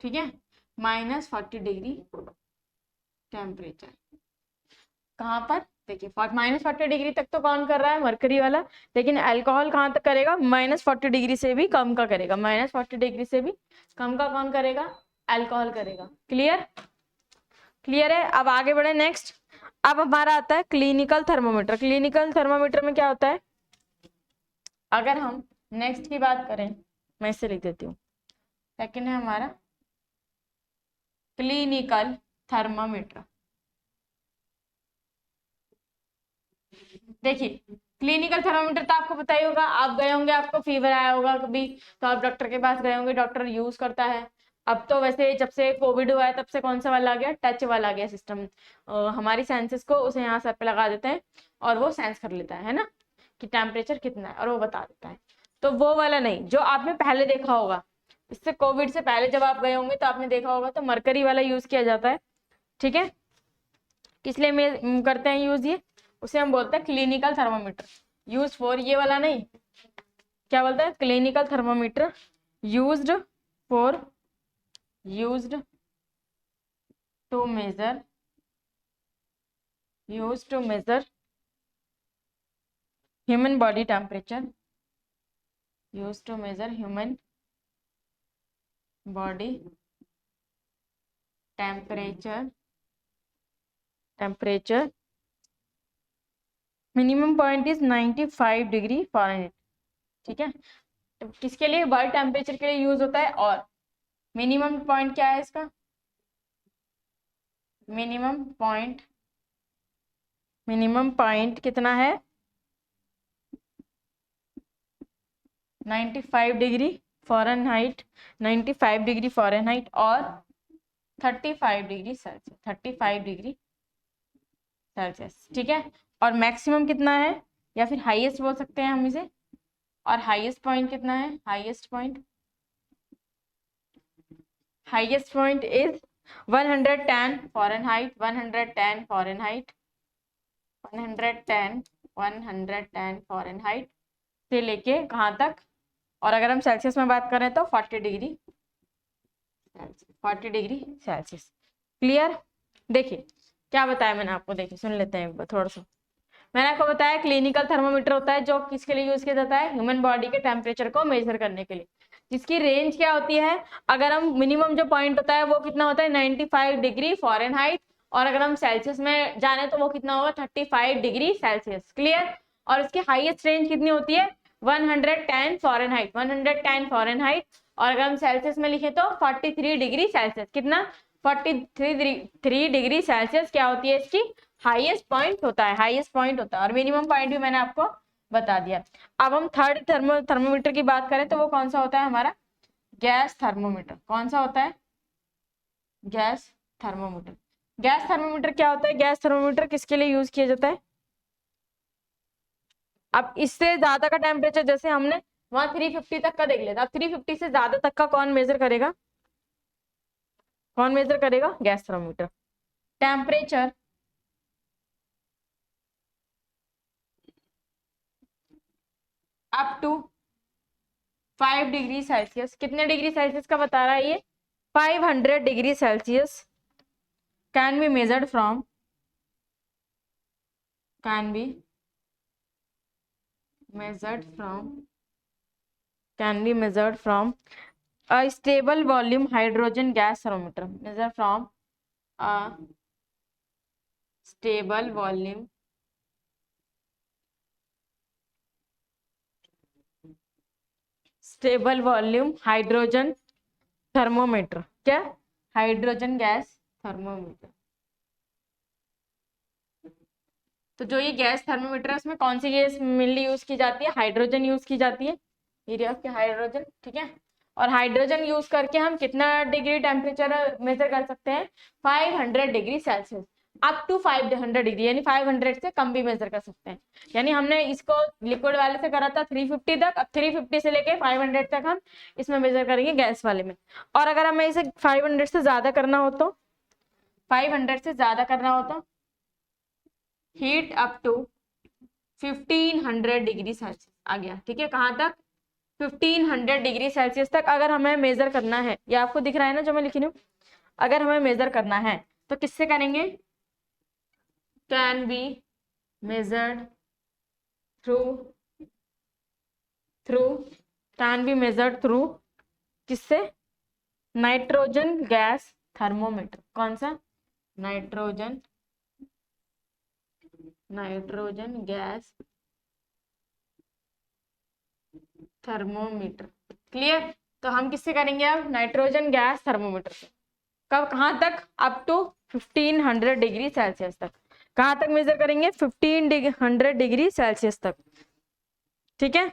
ठीक है, -40 डिग्री टेम्परेचर कहाँ पर, देखिए -40 डिग्री तक तो कौन कर रहा है, मरकरी वाला, लेकिन अल्कोहल कहाँ तक करेगा, -40 डिग्री से भी कम का करेगा, -40 डिग्री से भी कम का कौन करेगा, अल्कोहल करेगा। क्लियर, क्लियर है। अब आगे बढ़े नेक्स्ट। अब हमारा आता है क्लिनिकल थर्मोमीटर। क्लिनिकल थर्मोमीटर में क्या होता है, अगर हम नेक्स्ट की बात करें, मैं इसे लिख देती हूँ, सेकंड है हमारा क्लिनिकल थर्मोमीटर। देखिए क्लिनिकल थर्मोमीटर तो आपको पता ही होगा, आप गए होंगे, आपको फीवर आया होगा कभी, तो आप डॉक्टर के पास गए होंगे, डॉक्टर यूज करता है। अब तो वैसे जब से कोविड हुआ है तब से कौन सा वाला आ गया, टच वाला आ गया सिस्टम। हमारी सेंसेस को उसे यहाँ सर पे लगा देते हैं और वो सेंस कर लेता है ना, कि टेम्परेचर कितना है और वो बता देता है। तो वो वाला नहीं, जो आपने पहले देखा होगा, इससे कोविड से पहले जब आप गए होंगे तो आपने देखा होगा, तो मरकरी वाला यूज किया जाता है। ठीक है, किस लिए में करते हैं यूज, ये उसे हम बोलते हैं क्लिनिकल थर्मोमीटर यूज फॉर, ये वाला नहीं, क्या बोलता है, clinical thermometer used for, used to measure, used to measure human body temperature, used to measure human body temperature, temperature minimum point is 95 degree Fahrenheit. ठीक है, तो किसके लिए, बॉडी टेम्परेचर के लिए यूज होता है। और मिनिमम पॉइंट क्या है इसका, मिनिमम पॉइंट कितना है, 95 डिग्री फ़ारेनहाइट, 95 डिग्री फ़ारेनहाइट और 35 डिग्री सेल्सियस, 35 डिग्री सेल्सियस। ठीक है, और मैक्सिमम कितना है, या फिर हाईएस्ट बोल सकते हैं हम इसे, और हाईएस्ट पॉइंट कितना है, highest point is 110 Fahrenheit, 110 Fahrenheit, 110 Fahrenheit से लेके कहाँ तक, और अगर हम सेल्सियस में बात करें तो 40 डिग्री सेल्सियस। क्लियर, देखिए क्या बताया मैंने आपको, देखिए सुन लेते हैं थोड़ा सा। मैंने आपको बताया क्लिनिकल थर्मोमीटर होता है जो किसके लिए यूज किया जाता है, ह्यूमन बॉडी के टेम्परेचर को मेजर करने के लिए, जिसकी रेंज क्या होती है, अगर हम मिनिमम जो पॉइंट होता है वो कितना होता है 95 डिग्री फ़ारेनहाइट, और अगर हम सेल्सियस में जाने तो वो कितना होगा 35 डिग्री सेल्सियस। क्लियर, और इसकी हाईएस्ट रेंज कितनी होती है 110 फ़ारेनहाइट, 110 फ़ारेनहाइट, और अगर हम सेल्सियस में लिखे तो 43 डिग्री सेल्सियस, कितना 43 डिग्री सेल्सियस क्या होती है इसकी हाईएस्ट पॉइंट होता है, हाईएस्ट पॉइंट होता है, और मिनिमम पॉइंट भी मैंने आपको बता दिया। अब हम थर्ड थर्मोमीटर की बात करें तो वो कौन सा होता है हमारा, गैस थर्मोमीटर। कौन सा होता है, गैस थर्मोमीटर। गैस थर्मोमीटर क्या होता है, गैस थर्मोमीटर किसके लिए यूज किया जाता है, अब इससे ज्यादा का टेम्परेचर, जैसे हमने वहां 350 तक का देख लिया था, अब 350 से ज्यादा तक का कौन मेजर करेगा, कौन मेजर करेगा, gas thermometer. Temperature up to 5 degree Celsius, कितने डिग्री सेल्सियस का बता रहा है ये, 500 degree Celsius, can be measured from, can be measured from a stable volume hydrogen gas thermometer, measure from a stable volume hydrogen thermometer, क्या, hydrogen gas thermometer. तो जो ये गैस थर्मोमीटर है उसमें कौन सी गैस मेनली यूज की जाती है, हाइड्रोजन यूज की जाती है, एरिया ऑफ हाइड्रोजन। ठीक है, और हाइड्रोजन यूज करके हम कितना डिग्री टेम्परेचर मेजर कर सकते हैं, 500 degree Celsius, up to 500 degree, यानी 500 से कम भी मेजर कर सकते हैं। यानी हमने इसको लिक्विड वाले से करा था 350 तक, अब 350 से लेके 500 तक हम इसमें मेजर करेंगे गैस वाले में। और अगर हमें इसे 500 से ज्यादा करना हो तो 500 से ज्यादा करना हो तो heat up to 1500 degree Celsius आ गया, ठीक है। कहाँ तक, 1500 डिग्री सेल्सियस तक अगर हमें मेजर करना है, ये आपको दिख रहा है ना जो मैं लिख रही हूँ, अगर हमें मेजर करना है तो किससे करेंगे, can be measured through can be measured through किससे, नाइट्रोजन गैस थर्मोमीटर। कौन सा, नाइट्रोजन गैस थर्मोमीटर। क्लियर, तो हम किससे करेंगे अब, नाइट्रोजन गैस थर्मोमीटर से। कब, कहाँ तक, अप टू 1500 डिग्री सेल्सियस तक। कहाँ तक मेजर करेंगे, 1500 डिग्री सेल्सियस तक, ठीक है।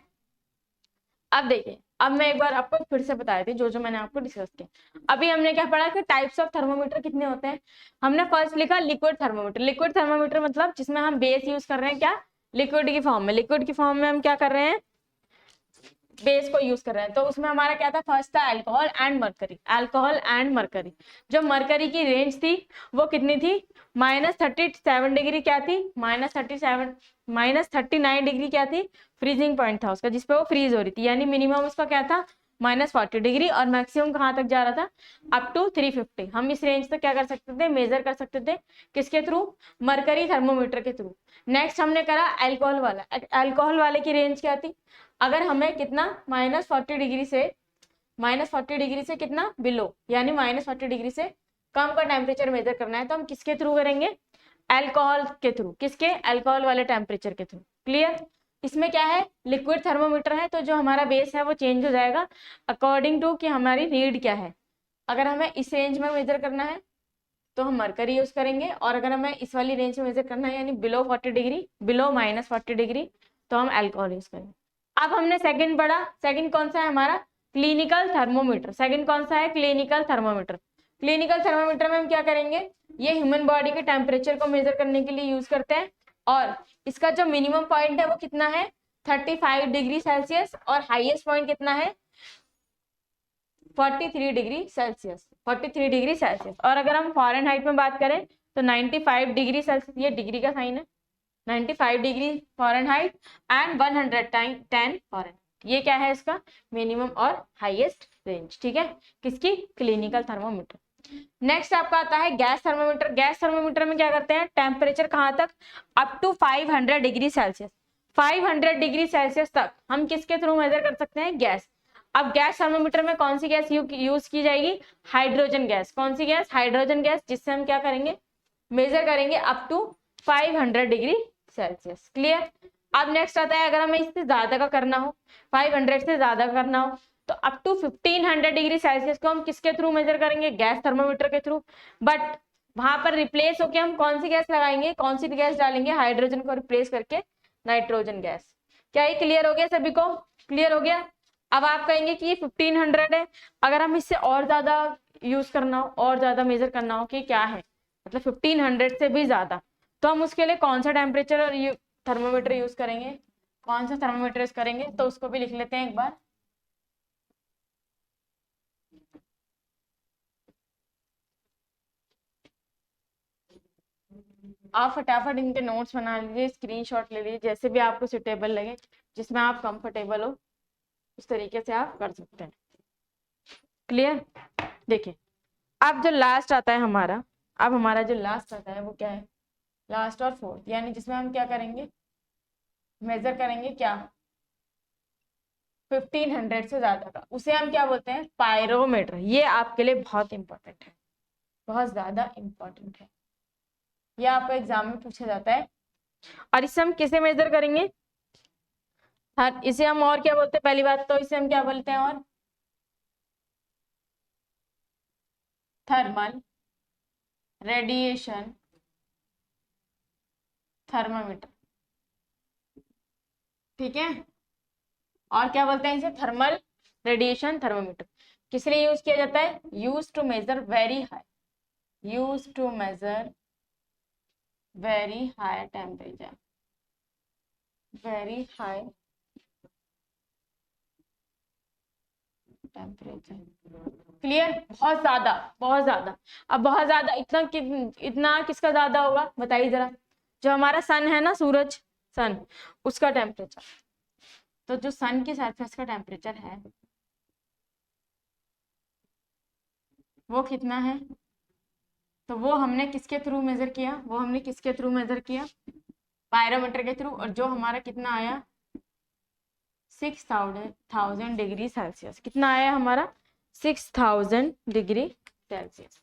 अब देखिए, अब मैं एक बार आपको फिर से बता देती हूँ जो मैंने आपको डिस्कस किया। अभी हमने क्या पढ़ा कि टाइप्स ऑफ थर्मोमीटर कितने होते हैं। हमने फर्स्ट लिखा लिक्विड थर्मोमीटर। लिक्विड थर्मोमीटर मतलब जिसमें हम बेस यूज कर रहे हैं, क्या, लिक्विड की फॉर्म में। लिक्विड की फॉर्म में हम क्या कर रहे हैं, बेस को यूज कर रहे हैं। तो उसमें हमारा क्या था, फर्स्ट था alcohol and mercury. Alcohol and mercury, जो मरकरी की रेंज थी वो कितनी थी, -37 डिग्री क्या थी, -39 डिग्री क्या थी, फ्रीजिंग पॉइंट था उसका, जिसपे वो फ्रीज हो रही थी। यानी मिनिमम उसका क्या था, -40 डिग्री, और मैक्सिमम कहाँ तक जा रहा था, अप टू 350। हम इस रेंज तक क्या कर सकते थे, मेजर कर सकते थे, किसके थ्रू, मरकरी थर्मोमीटर के थ्रू। नेक्स्ट हमने करा अल्कोहल वाला। अल्कोहल वाले की रेंज क्या थी, अगर हमें कितना, -40 डिग्री से कितना बिलो, यानी -40 डिग्री से कम का टेम्परेचर मेजर करना है, तो हम किसके थ्रू करेंगे, अल्कोहल के थ्रू। किसके, अल्कोहल वाले टेम्परेचर के थ्रू। क्लियर, इसमें क्या है, लिक्विड थर्मोमीटर है, तो जो हमारा बेस है वो चेंज हो जाएगा अकॉर्डिंग टू कि हमारी नीड क्या है। अगर हमें इस रेंज में मेजर करना है तो हम मरकरी यूज करेंगे, और अगर हमें इस वाली रेंज में मेजर करना है यानी बिलो 40 डिग्री, बिलो -40 डिग्री, तो हम अल्कोहल यूज करेंगे। अब हमने सेकंड पढ़ा, सेकंड कौन सा है हमारा, क्लिनिकल थर्मोमीटर। सेकंड कौन सा है, क्लिनिकल थर्मोमीटर। क्लिनिकल थर्मोमीटर में हम क्या करेंगे, ये ह्यूमन बॉडी के टेम्परेचर को मेजर करने के लिए यूज करते हैं, और इसका जो मिनिमम पॉइंट है वो कितना है, 35 डिग्री सेल्सियस, और हाईएस्ट पॉइंट कितना है, 43 डिग्री सेल्सियस, 43 डिग्री सेल्सियस। और अगर हम फ़ारेनहाइट में बात करें तो 95 डिग्री सेल्सियस, ये डिग्री का साइन है, 95 डिग्री फ़ारेनहाइट एंड 110 फ़ारेनहाइट। ये क्या है, इसका मिनिमम और हाईएस्ट रेंज, ठीक है, किसकी, क्लिनिकल थर्मोमीटर। नेक्स्ट आपका आता है गैस थर्मोमीटर। गैस थर्मोमीटर में क्या करते हैं, टेम्परेचर कहाँ तक, up to 500 degree Celsius. 500 degree Celsius तक हम किसके थ्रू मेजर कर सकते हैं, गैस। अब गैस थर्मोमीटर में कौन सी गैस यूज की जाएगी, हाइड्रोजन गैस। कौन सी गैस, हाइड्रोजन गैस, जिससे हम क्या करेंगे, मेजर करेंगे up to 500 degree Celsius. Clear, अब नेक्स्ट आता है, अगर हमें इससे ज्यादा का करना हो, 500 से ज्यादा करना हो, तो अप टू 1500 डिग्री सेल्सियस को हम किसके थ्रू मेजर करेंगे, गैस थर्मोमीटर के थ्रू। बट वहां पर रिप्लेस होके हम कौन सी गैस लगाएंगे, कौन सी गैस डालेंगे, हाइड्रोजन को रिप्लेस करके नाइट्रोजन गैस। क्या ये क्लियर हो गया सभी को, क्लियर हो गया। अब आप कहेंगे कि ये 1500 है, अगर हम इससे और ज्यादा यूज करना हो, और ज्यादा मेजर करना हो कि क्या है, मतलब 1500 से भी ज्यादा, तो हम उसके लिए कौन सा टेम्परेचर और थर्मोमीटर यूज करेंगे, कौन सा थर्मोमीटर यूज करेंगे, तो उसको भी लिख लेते हैं एक बार। आप फटाफट इनके नोट्स बना लीजिए, स्क्रीनशॉट ले लीजिए, जैसे भी आपको सुटेबल लगे, जिसमें आप कंफर्टेबल हो, उस तरीके से आप कर सकते हैं। क्लियर, देखिए अब जो लास्ट आता है हमारा, अब हमारा जो लास्ट आता है वो क्या है, लास्ट और फोर्थ, यानी जिसमें हम क्या करेंगे, मेजर करेंगे क्या, 1500 से ज्यादा का, उसे हम क्या बोलते हैं, पायरोमीटर। ये आपके लिए बहुत इंपॉर्टेंट है, बहुत ज्यादा इंपॉर्टेंट है, ये आपको एग्जाम में पूछा जाता है। और इससे हम किसे मेजर करेंगे, हाँ, इसे हम और क्या बोलते हैं, पहली बात तो इसे हम क्या बोलते हैं, और थर्मल रेडिएशन थर्मामीटर, ठीक है। और क्या बोलते हैं इसे, थर्मल रेडिएशन थर्मोमीटर किस लिए यूज किया जाता है? Use to measure very high, use to measure very high temperature, very high temperature. Clear? बहुत ज्यादा, बहुत ज्यादा। अब बहुत ज्यादा इतना किसका ज्यादा होगा बताइए जरा? जो हमारा सन है ना, सूरज, सन, उसका टेम्परेचर। तो जो सन की सरफेस का टेम्परेचर है वो कितना है? तो वो हमने किसके थ्रू मेजर किया? वो हमने किसके थ्रू मेजर किया? पायरोमीटर के थ्रू। और जो हमारा कितना आया? 6000 डिग्री सेल्सियस। कितना आया हमारा? 6000 डिग्री सेल्सियस।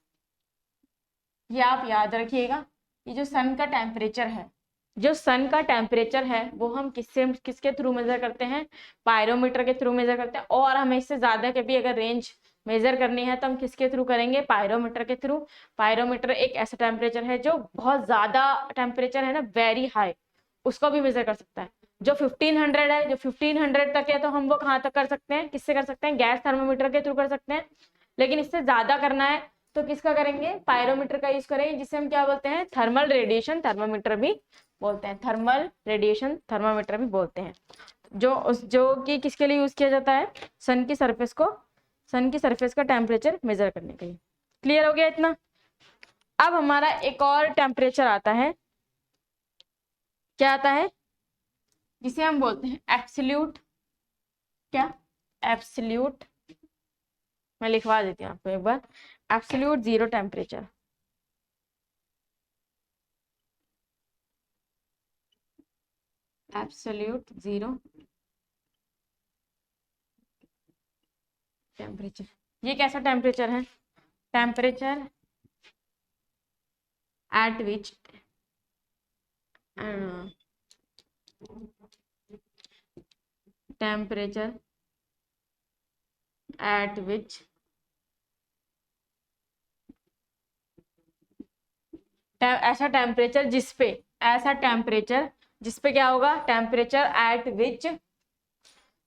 ये आप याद रखिएगा। ये जो सन का टेम्परेचर है, जो सन का टेम्परेचर है वो हम किसके थ्रू मेजर करते हैं? पायरोमीटर के थ्रू मेजर करते हैं। और हमें इससे ज्यादा के भी अगर रेंज मेजर करनी है तो हम किसके थ्रू करेंगे? पायरोमीटर के थ्रू। पायरोमीटर एक ऐसा टेम्परेचर है जो बहुत ज्यादा टेम्परेचर है ना, वेरी हाई, उसको भी मेजर कर सकता है। जो 1500 है, जो 1500 तक है, तो हम वो कहाँ तक कर सकते हैं? किससे कर सकते हैं? गैस थर्मोमीटर के थ्रू कर सकते हैं। लेकिन इससे ज्यादा करना है तो किसका करेंगे? पायरोमीटर का यूज करेंगे, जिसे हम क्या बोलते हैं? थर्मल रेडिएशन थर्मोमीटर भी बोलते हैं। थर्मल रेडिएशन थर्मोमीटर भी बोलते हैं। जो कि किसके लिए यूज किया जाता है? सन की सरफेस का टेम्परेचर मेजर करने के लिए। क्लियर हो गया इतना? अब हमारा एक और टेम्परेचर आता है। क्या आता है? जिसे हम बोलते हैं एब्सोल्यूट, क्या? एब्सोल्यूट। मैं लिखवा देती हूँ आपको एक बार। Absolute zero temperature. Absolute zero temperature. ये कैसा टेम्परेचर है? Temperature at which temperature at which ऐसा टेम्परेचर जिसपे क्या होगा? Temperature at which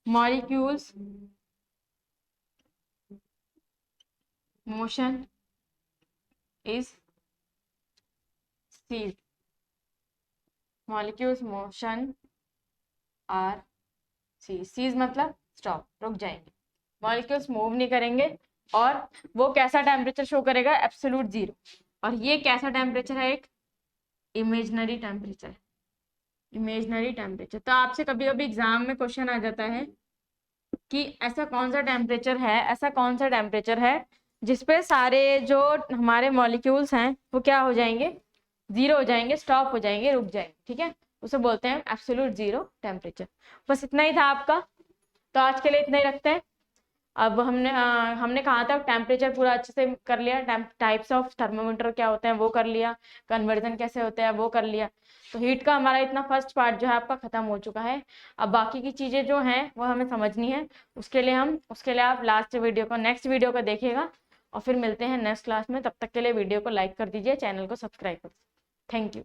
molecules motion is cease. Molecules motion are cease मतलब स्टॉप, रुक जाएंगे, मॉलिक्यूल्स मूव नहीं करेंगे। और वो कैसा टेम्परेचर शो करेगा? Absolute zero. और ये कैसा टेम्परेचर है? एक इमेजनरी टेम्परेचर। Imaginary temperature. तो आपसे कभी कभी एग्जाम में क्वेश्चन आ जाता है कि ऐसा कौन सा टेम्परेचर है जिसपे सारे जो हमारे मॉलिक्यूल्स हैं वो क्या हो जाएंगे? जीरो हो जाएंगे, स्टॉप हो जाएंगे, रुक जाएंगे। ठीक है, उसे बोलते हैं एब्सोल्यूट जीरो टेम्परेचर। बस इतना ही था आपका। तो आज के लिए इतना ही रखते हैं। अब हमने कहा था टेम्परेचर पूरा अच्छे से कर लिया, टाइप्स ऑफ थर्मोमीटर क्या होते हैं वो कर लिया, कन्वर्जन कैसे होते हैं वो कर लिया। तो हीट का हमारा इतना फर्स्ट पार्ट जो है आपका खत्म हो चुका है। अब बाकी की चीजें जो हैं वो हमें समझनी है। उसके लिए आप नेक्स्ट वीडियो को देखिएगा। और फिर मिलते हैं नेक्स्ट क्लास में। तब तक के लिए वीडियो को लाइक कर दीजिए, चैनल को सब्सक्राइब कर दीजिए। Thank you.